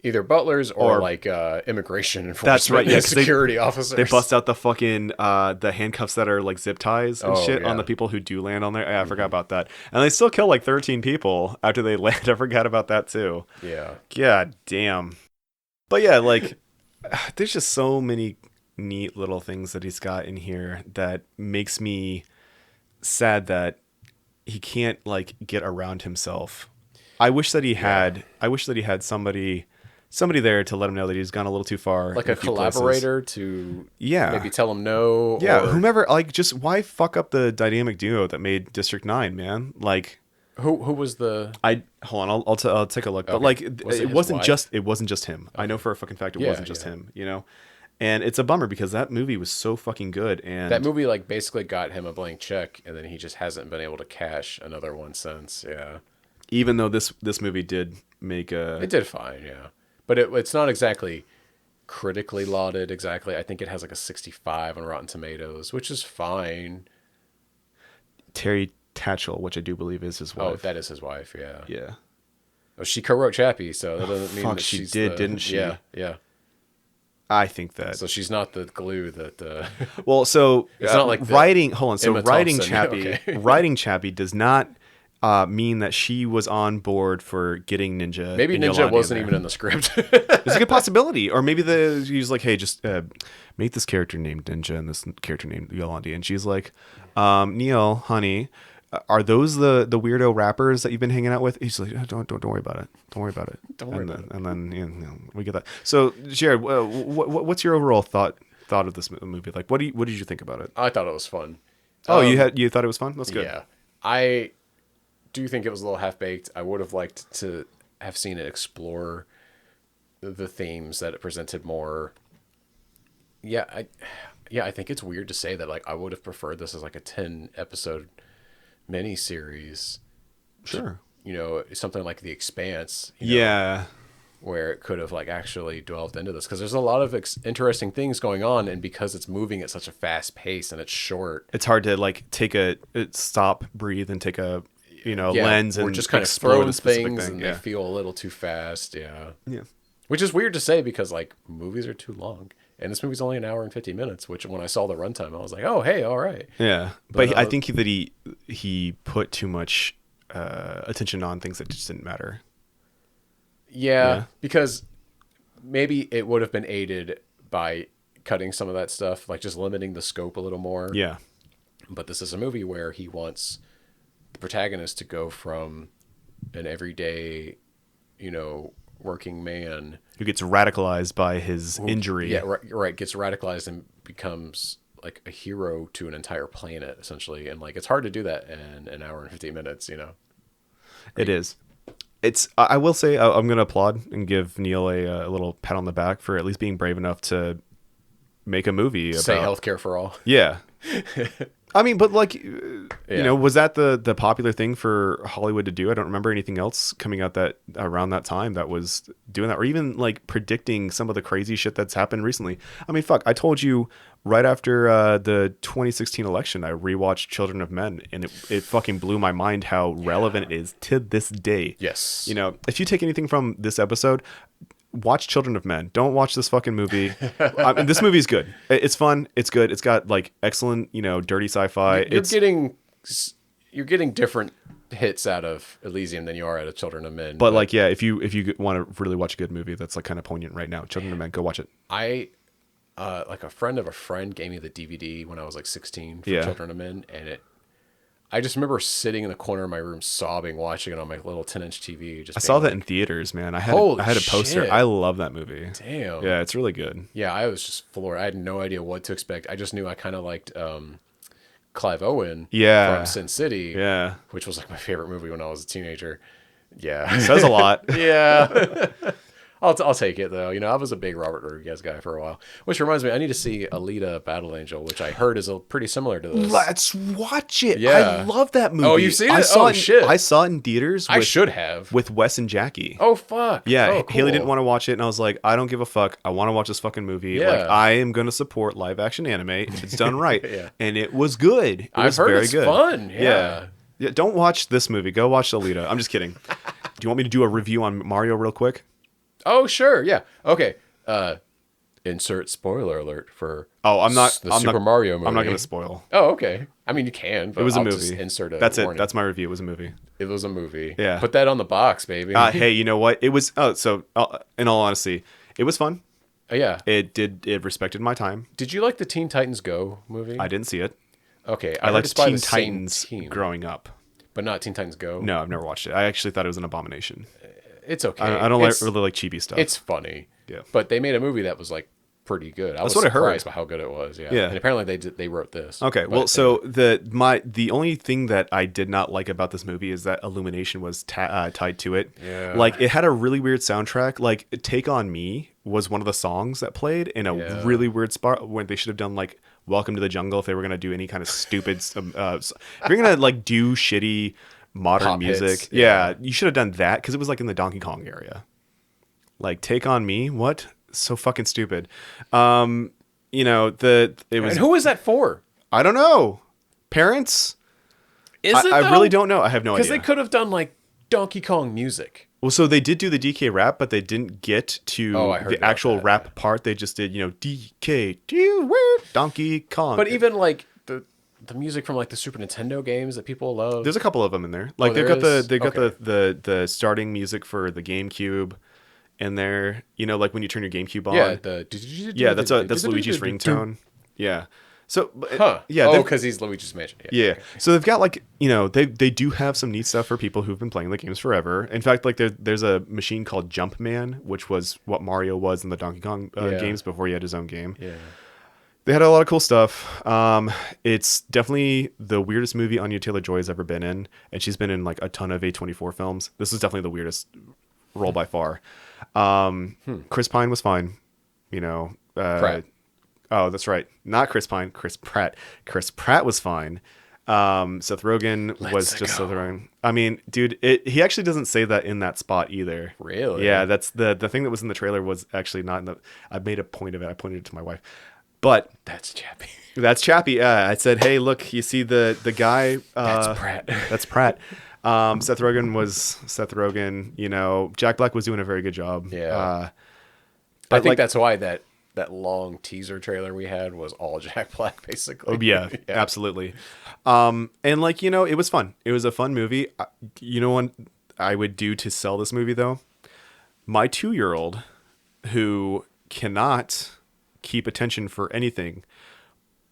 Speaker 6: Either butlers or like immigration enforcement.
Speaker 7: That's right. Yeah,
Speaker 6: security officers.
Speaker 7: They bust out the fucking the handcuffs that are like zip ties and shit on the people who do land on there. I forgot about that. And they still kill like 13 people after they land. I forgot about that too.
Speaker 6: Yeah.
Speaker 7: God damn. But yeah, like there's just so many neat little things that he's got in here that makes me sad that he can't like get around himself. I wish that he had somebody there to let him know that he's gone a little too far.
Speaker 6: Like a collaborator to maybe tell him no.
Speaker 7: Yeah,
Speaker 6: or...
Speaker 7: whomever, like, just why fuck up the dynamic duo that made District 9, man? Like,
Speaker 6: who was the?
Speaker 7: Hold on, I'll take a look.
Speaker 6: Okay.
Speaker 7: But like,
Speaker 6: it
Speaker 7: wasn't just him. Okay. I know for a fucking fact it wasn't just him. You know, and it's a bummer because that movie was so fucking good. And
Speaker 6: that movie like basically got him a blank check, and then he just hasn't been able to cash another one since. Yeah.
Speaker 7: Even though this movie did make
Speaker 6: it did fine, yeah, but it's not exactly critically lauded. Exactly, I think it has like a 65 on Rotten Tomatoes, which is fine.
Speaker 7: Terry Tatchell, which I do believe is his wife.
Speaker 6: Oh, that is his wife. Yeah.
Speaker 7: Yeah.
Speaker 6: Oh, she co-wrote Chappie, so that doesn't mean that
Speaker 7: she
Speaker 6: she's
Speaker 7: did, didn't she?
Speaker 6: Yeah, yeah.
Speaker 7: I think that.
Speaker 6: So she's not the glue that.
Speaker 7: Well, so
Speaker 6: it's not like
Speaker 7: writing. Hold on. So
Speaker 6: Emma
Speaker 7: writing
Speaker 6: Thompson.
Speaker 7: Chappie,
Speaker 6: Okay.
Speaker 7: writing Chappie does not mean that she was on board for getting Ninja.
Speaker 6: Maybe
Speaker 7: and
Speaker 6: Ninja
Speaker 7: Yolandi
Speaker 6: wasn't
Speaker 7: in
Speaker 6: even in the script.
Speaker 7: There's a good possibility. Or maybe he's like, hey, just make this character named Ninja and this character named Yolandi. And she's like, Neill, honey, are those the weirdo rappers that you've been hanging out with? He's like, don't worry about it. Don't worry about it. And then we get that. So, Jared, what's your overall thought of this movie? Like, what did you think about it?
Speaker 6: I thought it was fun.
Speaker 7: Oh, you thought it was fun? That's good.
Speaker 6: Yeah. I do think it was a little half-baked. I would have liked to have seen it explore the themes that it presented more. I think it's weird to say that, like, I would have preferred this as like a 10-episode miniseries.
Speaker 7: Sure.
Speaker 6: Something like The Expanse. Where it could have like actually delved into this, because there's a lot of interesting things going on, and because it's moving at such a fast pace and it's short,
Speaker 7: it's hard to like take a stop, breathe, and take a lens and
Speaker 6: just kind of throw things and they feel a little too fast. Yeah. Which is weird to say, because like movies are too long, and this movie's only an hour and 50 minutes. Which when I saw the runtime, I was like, oh hey, all right.
Speaker 7: Yeah, but I think that he put too much attention on things that just didn't matter. Yeah, because maybe it would have been aided by cutting some of that stuff, like just limiting the scope a little more. Yeah.
Speaker 6: But this is a movie where he wants the protagonist to go from an everyday, working man
Speaker 7: who gets radicalized by his injury.
Speaker 6: Yeah, right. Gets radicalized and becomes like a hero to an entire planet, essentially. And like, it's hard to do that in an hour and 50 minutes,
Speaker 7: It is. I will say I'm going to applaud and give Neill a little pat on the back for at least being brave enough to make a movie
Speaker 6: say
Speaker 7: about
Speaker 6: healthcare for all.
Speaker 7: Yeah. I mean, but like, was that the popular thing for Hollywood to do? I don't remember anything else coming out that around that time that was doing that, or even like predicting some of the crazy shit that's happened recently. I mean, fuck, I told you right after the 2016 election, I rewatched Children of Men, and it fucking blew my mind how relevant it is to this day.
Speaker 6: Yes.
Speaker 7: If you take anything from this episode, watch Children of Men. Don't watch this fucking movie. This movie is good. It's fun. It's good. It's got like excellent, dirty sci-fi.
Speaker 6: You're getting different hits out of Elysium than you are out of Children of Men.
Speaker 7: But like, yeah, if you want to really watch a good movie that's like kind of poignant right now, Children of Men, go watch it.
Speaker 6: Like a friend of a friend gave me the DVD when I was like 16 for Children of Men, and I just remember sitting in the corner of my room sobbing, watching it on my little 10-inch TV. I
Speaker 7: saw that in theaters, man. I had a poster.
Speaker 6: Shit.
Speaker 7: I love that movie.
Speaker 6: Damn.
Speaker 7: Yeah, it's really good.
Speaker 6: Yeah, I was just floored. I had no idea what to expect. I just knew I kind of liked Clive Owen from Sin City, which was like my favorite movie when I was a teenager. Yeah.
Speaker 7: It says a lot.
Speaker 6: Yeah. I'll take it though. I was a big Robert Rodriguez guy for a while. Which reminds me, I need to see Alita: Battle Angel, which I heard is pretty similar to this.
Speaker 7: Let's watch it.
Speaker 6: Yeah.
Speaker 7: I love that movie.
Speaker 6: Oh, you've seen it? Shit.
Speaker 7: I saw it in theaters.
Speaker 6: I should have
Speaker 7: with Wes and Jackie.
Speaker 6: Oh fuck.
Speaker 7: Yeah,
Speaker 6: oh, cool.
Speaker 7: Haley didn't want to watch it, and I was like, I don't give a fuck. I want to watch this fucking movie.
Speaker 6: Yeah.
Speaker 7: Like, I am gonna support live action anime if it's done right. And it was good.
Speaker 6: I've heard it's fun. Yeah.
Speaker 7: Don't watch this movie. Go watch Alita. I'm just kidding. Do you want me to do a review on Mario real quick?
Speaker 6: Oh, sure. Yeah. Okay. Insert spoiler alert for
Speaker 7: Super
Speaker 6: Mario movie.
Speaker 7: I'm not going to spoil.
Speaker 6: Oh, okay. I mean, you can, but
Speaker 7: it was a
Speaker 6: I'll
Speaker 7: movie.
Speaker 6: Just insert a
Speaker 7: That's
Speaker 6: warning.
Speaker 7: it. That's my review. It was a movie.
Speaker 6: It was a movie.
Speaker 7: Yeah.
Speaker 6: Put that on the box, baby.
Speaker 7: Hey, you know what? It was in all honesty, it was fun.
Speaker 6: Yeah.
Speaker 7: It respected my time.
Speaker 6: Did you like the Teen Titans Go movie?
Speaker 7: I didn't see it.
Speaker 6: Okay.
Speaker 7: I liked Teen Titans growing up.
Speaker 6: But not Teen Titans Go?
Speaker 7: No, I've never watched it. I actually thought it was an abomination.
Speaker 6: It's okay.
Speaker 7: I don't really like chibi stuff.
Speaker 6: It's funny.
Speaker 7: Yeah.
Speaker 6: But they made a movie that was like pretty good. I was
Speaker 7: what I heard.
Speaker 6: surprised by how good it was. Yeah. And apparently they wrote this.
Speaker 7: Okay. Well, so the only thing that I did not like about this movie is that Illumination was tied to it.
Speaker 6: Yeah.
Speaker 7: Like, it had a really weird soundtrack. Like, Take On Me was one of the songs that played in a really weird spot when they should have done like Welcome to the Jungle if they were going to do any kind of stupid if you're going to like do shitty modern
Speaker 6: pop
Speaker 7: music.
Speaker 6: Hits.
Speaker 7: Yeah, you should have done that because it was like in the Donkey Kong area. Like, Take On Me, what? So fucking stupid. It was.
Speaker 6: And who is that for?
Speaker 7: I don't know. Parents?
Speaker 6: Is it?
Speaker 7: I really don't know. I have no idea.
Speaker 6: Because they could have done like Donkey Kong music.
Speaker 7: Well, so they did do the DK rap, but they didn't get to the actual rap part. They just did, DK, Donkey Kong.
Speaker 6: But even like the music from like the Super Nintendo games that people love?
Speaker 7: There's a couple of them in there. Like
Speaker 6: there is?
Speaker 7: they've got
Speaker 6: Okay.
Speaker 7: the starting music for the GameCube in there. You know, like when you turn your GameCube on.
Speaker 6: Yeah,
Speaker 7: That's Luigi's ringtone. Yeah. So
Speaker 6: Huh.
Speaker 7: yeah.
Speaker 6: Oh,
Speaker 7: they've-
Speaker 6: because he's Luigi's Mansion.
Speaker 7: Yeah. So they've got like, you know, they do have some neat stuff for people who've been playing the games forever. In fact, like there's a machine called Jumpman, which was what Mario was in the Donkey Kong games before he had his own game.
Speaker 6: Yeah.
Speaker 7: They had a lot of cool stuff. It's definitely the weirdest movie Anya Taylor-Joy has ever been in, and she's been in like a ton of A24 films. This is definitely the weirdest role by far. Chris Pine was fine. You know,
Speaker 6: Pratt.
Speaker 7: Oh, that's right. Not Chris Pine. Chris Pratt. Chris Pratt was fine. Seth Rogen was just Seth Rogen. I mean, dude, he actually doesn't say that in that spot either.
Speaker 6: Really?
Speaker 7: Yeah, that's the thing that was in the trailer was actually not in the. I made a point of it. I pointed it to my wife, but
Speaker 6: That's Chappie.
Speaker 7: that's Chappie. Yeah, I said, hey, look, you see the guy.
Speaker 6: That's Pratt.
Speaker 7: That's Pratt. Seth Rogen was Seth Rogen. You know, Jack Black was doing a very good job.
Speaker 6: Yeah.
Speaker 7: But
Speaker 6: I think
Speaker 7: like-
Speaker 6: that's why that long teaser trailer we had was all Jack Black, basically.
Speaker 7: Oh, yeah, absolutely. And like, you know, it was fun. It was a fun movie. You know what I would do to sell this movie though? My 2-year-old who cannot keep attention for anything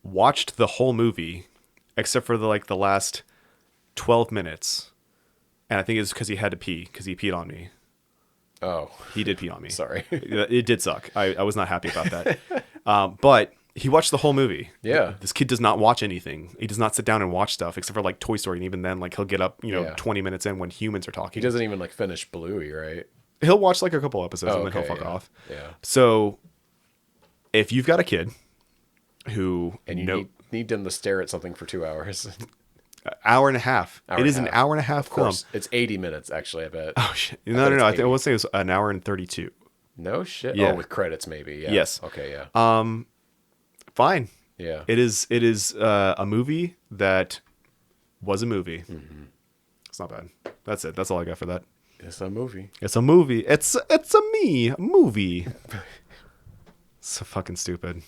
Speaker 7: watched the whole movie except for the last 12 minutes. And I think it's because he had to pee because he peed on me.
Speaker 6: Oh,
Speaker 7: He did pee on me.
Speaker 6: sorry.
Speaker 7: It did suck. I was not happy about that. But he watched the whole movie.
Speaker 6: Yeah.
Speaker 7: This kid does not watch anything. He does not sit down and watch stuff except for like Toy Story. And even then, like he'll get up, you know,
Speaker 6: Yeah.
Speaker 7: 20 minutes in when humans are talking.
Speaker 6: He doesn't even like finish Bluey, right?
Speaker 7: He'll watch like a couple episodes
Speaker 6: Oh,
Speaker 7: and then he'll
Speaker 6: okay,
Speaker 7: fuck
Speaker 6: yeah.
Speaker 7: off.
Speaker 6: Yeah.
Speaker 7: So if you've got a kid who
Speaker 6: And you need them to stare at something for 2 hours.
Speaker 7: hour and a half.
Speaker 6: Hour
Speaker 7: It
Speaker 6: and
Speaker 7: is
Speaker 6: a
Speaker 7: an
Speaker 6: half.
Speaker 7: hour and a half
Speaker 6: Of course.
Speaker 7: film.
Speaker 6: It's 80 minutes, actually, I bet.
Speaker 7: Oh shit.
Speaker 6: bet
Speaker 7: No.
Speaker 6: it's
Speaker 7: I
Speaker 6: 80.
Speaker 7: want to say it was an hour and 32.
Speaker 6: No shit.
Speaker 7: Yeah.
Speaker 6: Oh, with credits, maybe. Yeah.
Speaker 7: Yes.
Speaker 6: Okay, yeah.
Speaker 7: Fine.
Speaker 6: Yeah.
Speaker 7: It is a movie that was a movie.
Speaker 6: Mm-hmm.
Speaker 7: It's not bad. That's it. That's all I got for that.
Speaker 6: It's a movie.
Speaker 7: It's a movie. It's a movie. So fucking stupid.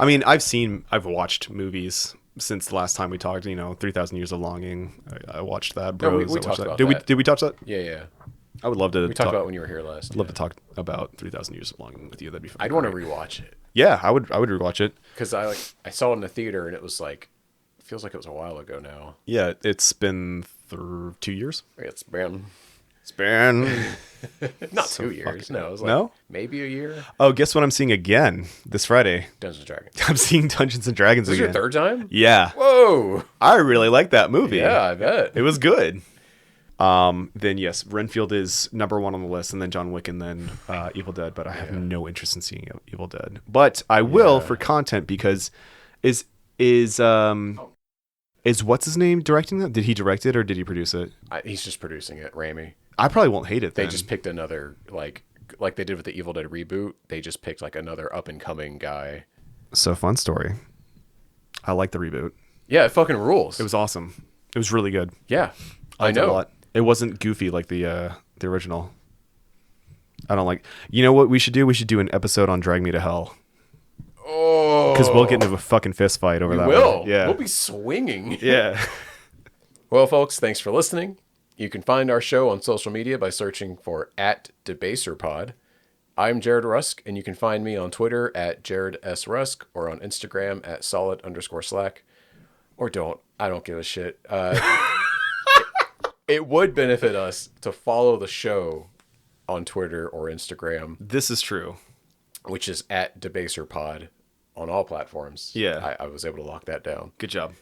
Speaker 7: I mean, I've watched movies since the last time we talked. You know, 3,000 Years of Longing. I watched that.
Speaker 6: No, we
Speaker 7: Bros. I
Speaker 6: talked
Speaker 7: watched that.
Speaker 6: about
Speaker 7: Did
Speaker 6: that.
Speaker 7: Did we touch that?
Speaker 6: Yeah, yeah.
Speaker 7: I would love to.
Speaker 6: We talked about it when you were here last.
Speaker 7: I'd love to talk about 3,000 Years of Longing with you. That'd be fun.
Speaker 6: I'd want to rewatch it
Speaker 7: Yeah, I would rewatch it.
Speaker 6: because I saw it in the theater and it was like, feels like it was a while ago now.
Speaker 7: Yeah, it's been 2 years.
Speaker 6: It's been
Speaker 7: It's been.
Speaker 6: not 2 years. No, it was like
Speaker 7: No?
Speaker 6: maybe a year.
Speaker 7: Oh, guess what I'm seeing again this Friday?
Speaker 6: Dungeons and Dragons.
Speaker 7: I'm seeing Dungeons and Dragons
Speaker 6: This is
Speaker 7: again.
Speaker 6: your third time?
Speaker 7: Yeah,
Speaker 6: Whoa.
Speaker 7: I really like that movie.
Speaker 6: Yeah, I bet.
Speaker 7: It was good. Then yes, Renfield is number 1 on the list, and then John Wick, and then Evil Dead. But I have no interest in seeing Evil Dead. But I will for content because is what's his name directing that? Did he direct it or did he produce it?
Speaker 6: He's just producing it, Rami.
Speaker 7: I probably won't hate it.
Speaker 6: They
Speaker 7: Then.
Speaker 6: just picked another like they did with the Evil Dead reboot. They just picked like another up and coming guy.
Speaker 7: So fun story. I like the reboot.
Speaker 6: Yeah, it fucking rules.
Speaker 7: It was awesome. It was really good.
Speaker 6: Yeah, I
Speaker 7: liked it a
Speaker 6: know.
Speaker 7: lot. It wasn't goofy like the original. I don't like. You know what we should do? We should do an episode on Drag Me to Hell.
Speaker 6: Oh,
Speaker 7: Because we'll get into a fucking fist fight over
Speaker 6: we
Speaker 7: that.
Speaker 6: will.
Speaker 7: One. Yeah.
Speaker 6: We'll be swinging.
Speaker 7: Yeah.
Speaker 6: Well, folks, thanks for listening. You can find our show on social media by searching for @DebaserPod. I'm Jared Rusk, and you can find me on Twitter @JaredSRusk or on Instagram @solid_slack. Or don't. I don't give a shit. It would benefit us to follow the show on Twitter or Instagram,
Speaker 7: This is true.
Speaker 6: which is @DebaserPod on all platforms.
Speaker 7: Yeah.
Speaker 6: I was able to lock that down.
Speaker 7: Good job.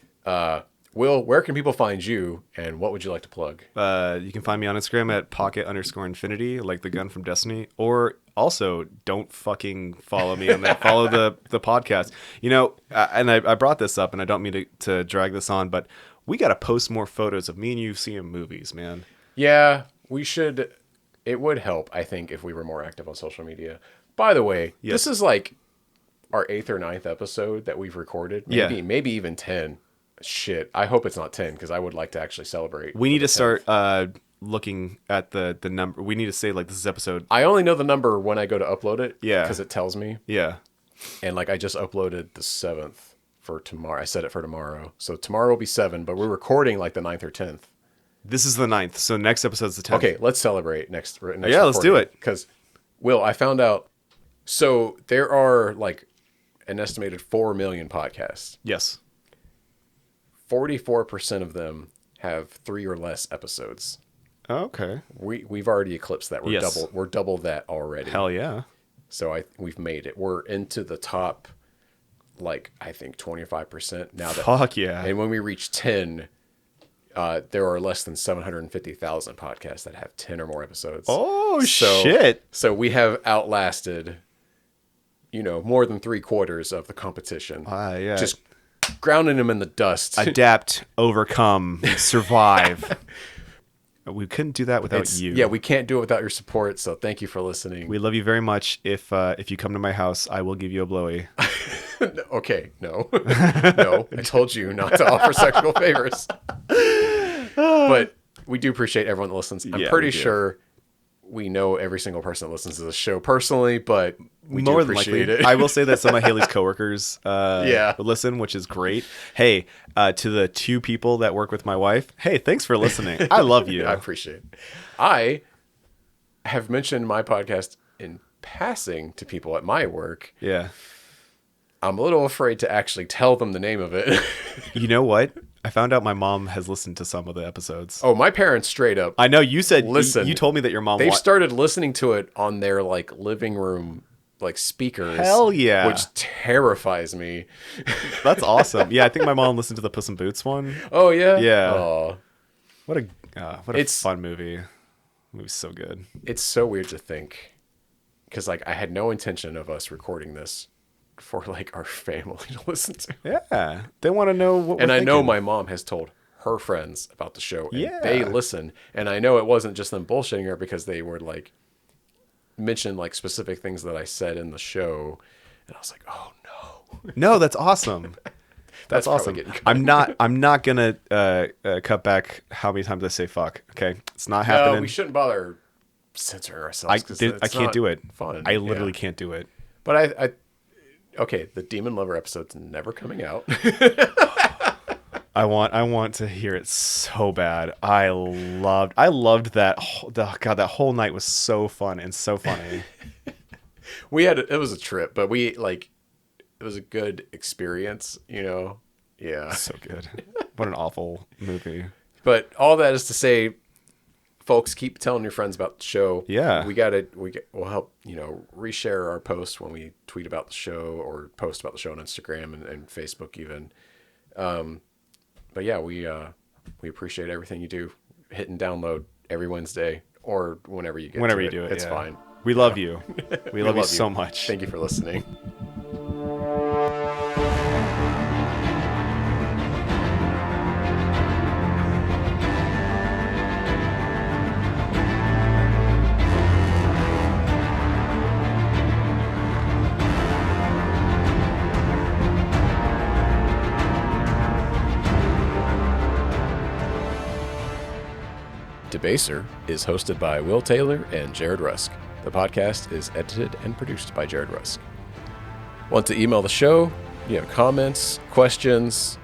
Speaker 6: Will, where can people find you, and what would you like to plug?
Speaker 7: You can find me on Instagram at pocket_infinity, like the gun from Destiny. Or also, don't fucking follow me on that. Follow the podcast. You know, and I brought this up, and I don't mean to drag this on, but we got to post more photos of me and you seeing movies, man.
Speaker 6: Yeah, we should. It would help, I think, if we were more active on social media. By the way,
Speaker 7: Yes.
Speaker 6: this is like our 8th or 9th episode that we've recorded. Maybe even 10. Shit, I hope it's not 10 because I would like to actually celebrate.
Speaker 7: We need
Speaker 6: for
Speaker 7: to
Speaker 6: the 10th.
Speaker 7: start looking at the number. We need to say, like, this is episode.
Speaker 6: I only know the number when I go to upload it.
Speaker 7: Yeah.
Speaker 6: Because it tells me.
Speaker 7: Yeah.
Speaker 6: And like I just uploaded the 7th for tomorrow. I set it for tomorrow. So tomorrow will be 7, but we're recording like the 9th or 10th.
Speaker 7: This is the 9th, so next episode's the 10th.
Speaker 6: Okay, let's celebrate next
Speaker 7: Yeah, let's do it.
Speaker 6: Because, Will, I found out, so there are like an estimated 4 million podcasts.
Speaker 7: Yes.
Speaker 6: 44% of them have 3 or less episodes.
Speaker 7: Okay.
Speaker 6: We've already eclipsed that. We're double that already.
Speaker 7: Hell yeah.
Speaker 6: So we've made it. We're into the top, like, I think 25% now.
Speaker 7: Fuck yeah.
Speaker 6: And when we reach 10, there are less than 750,000 podcasts that have 10 or more episodes.
Speaker 7: Oh, shit.
Speaker 6: So we have outlasted, more than 3/4 of the competition.
Speaker 7: Yeah.
Speaker 6: Just grounding them in the dust.
Speaker 7: Adapt, overcome, survive. We couldn't do that without you.
Speaker 6: Yeah, we can't do it without your support. So thank you for listening.
Speaker 7: We love you very much. If you come to my house, I will give you a blowy.
Speaker 6: Okay, no. No, I told you not to offer sexual favors. But we do appreciate everyone that listens. I'm pretty sure we know every single person that listens to the show personally, but we do appreciate it.
Speaker 7: I will say that some of Haley's coworkers listen, which is great. Hey, to the 2 people that work with my wife, hey, thanks for listening. I love you.
Speaker 6: I appreciate it. I have mentioned my podcast in passing to people at my work.
Speaker 7: Yeah.
Speaker 6: I'm a little afraid to actually tell them the name of it.
Speaker 7: You know what? I found out my mom has listened to some of the episodes.
Speaker 6: Oh, my parents straight up.
Speaker 7: I know you said,
Speaker 6: listen.
Speaker 7: You told me that your mom.
Speaker 6: They've started listening to it on their like living room like speakers.
Speaker 7: Hell yeah.
Speaker 6: Which terrifies me.
Speaker 7: That's awesome. Yeah, I think my mom listened to the Puss in Boots one.
Speaker 6: Oh yeah.
Speaker 7: Yeah.
Speaker 6: Oh.
Speaker 7: What a fun movie. The movie's so good.
Speaker 6: It's so weird to think, because like I had no intention of us recording this for like our family to listen to.
Speaker 7: Yeah, they want to know what.
Speaker 6: And
Speaker 7: we're
Speaker 6: I know
Speaker 7: thinking.
Speaker 6: my mom has told her friends about the show, and
Speaker 7: Yeah.
Speaker 6: they listen. And I know it wasn't just them bullshitting her, because they were like mention like specific things that I said in the show, and I was like, oh no.
Speaker 7: No, that's awesome.
Speaker 6: That's
Speaker 7: awesome.
Speaker 6: probably getting
Speaker 7: I'm not gonna cut back how many times I say fuck. Okay, it's not happening.
Speaker 6: No, we shouldn't bother censoring ourselves.
Speaker 7: I can't do it.
Speaker 6: Fun.
Speaker 7: I literally
Speaker 6: Yeah.
Speaker 7: can't do it.
Speaker 6: But okay, the Demon Lover episode's never coming out.
Speaker 7: I want to hear it so bad. I loved that. God, that whole night was so fun and so funny.
Speaker 6: It was a trip, but it was a good experience, Yeah.
Speaker 7: So good. What an awful movie.
Speaker 6: But all that is to say, folks, keep telling your friends about the show.
Speaker 7: Yeah.
Speaker 6: We'll help, reshare our posts when we tweet about the show or post about the show on Instagram and Facebook even. But yeah, we appreciate everything you do. Hit and download every Wednesday or whenever you get
Speaker 7: Whenever
Speaker 6: to
Speaker 7: you do it,
Speaker 6: it's
Speaker 7: yeah.
Speaker 6: fine.
Speaker 7: We love you. We love you so much.
Speaker 6: Thank you for listening. Debaser is hosted by Will Taylor and Jared Rusk. The podcast is edited and produced by Jared Rusk. Want to email the show? You have comments, questions,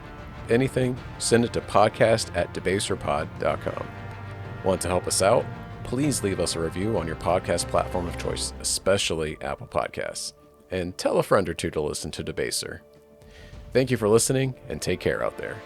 Speaker 6: anything? Send it to podcast@debaserpod.com. Want to help us out? Please leave us a review on your podcast platform of choice, especially Apple Podcasts. And tell a friend or two to listen to Debaser. Thank you for listening, and take care out there.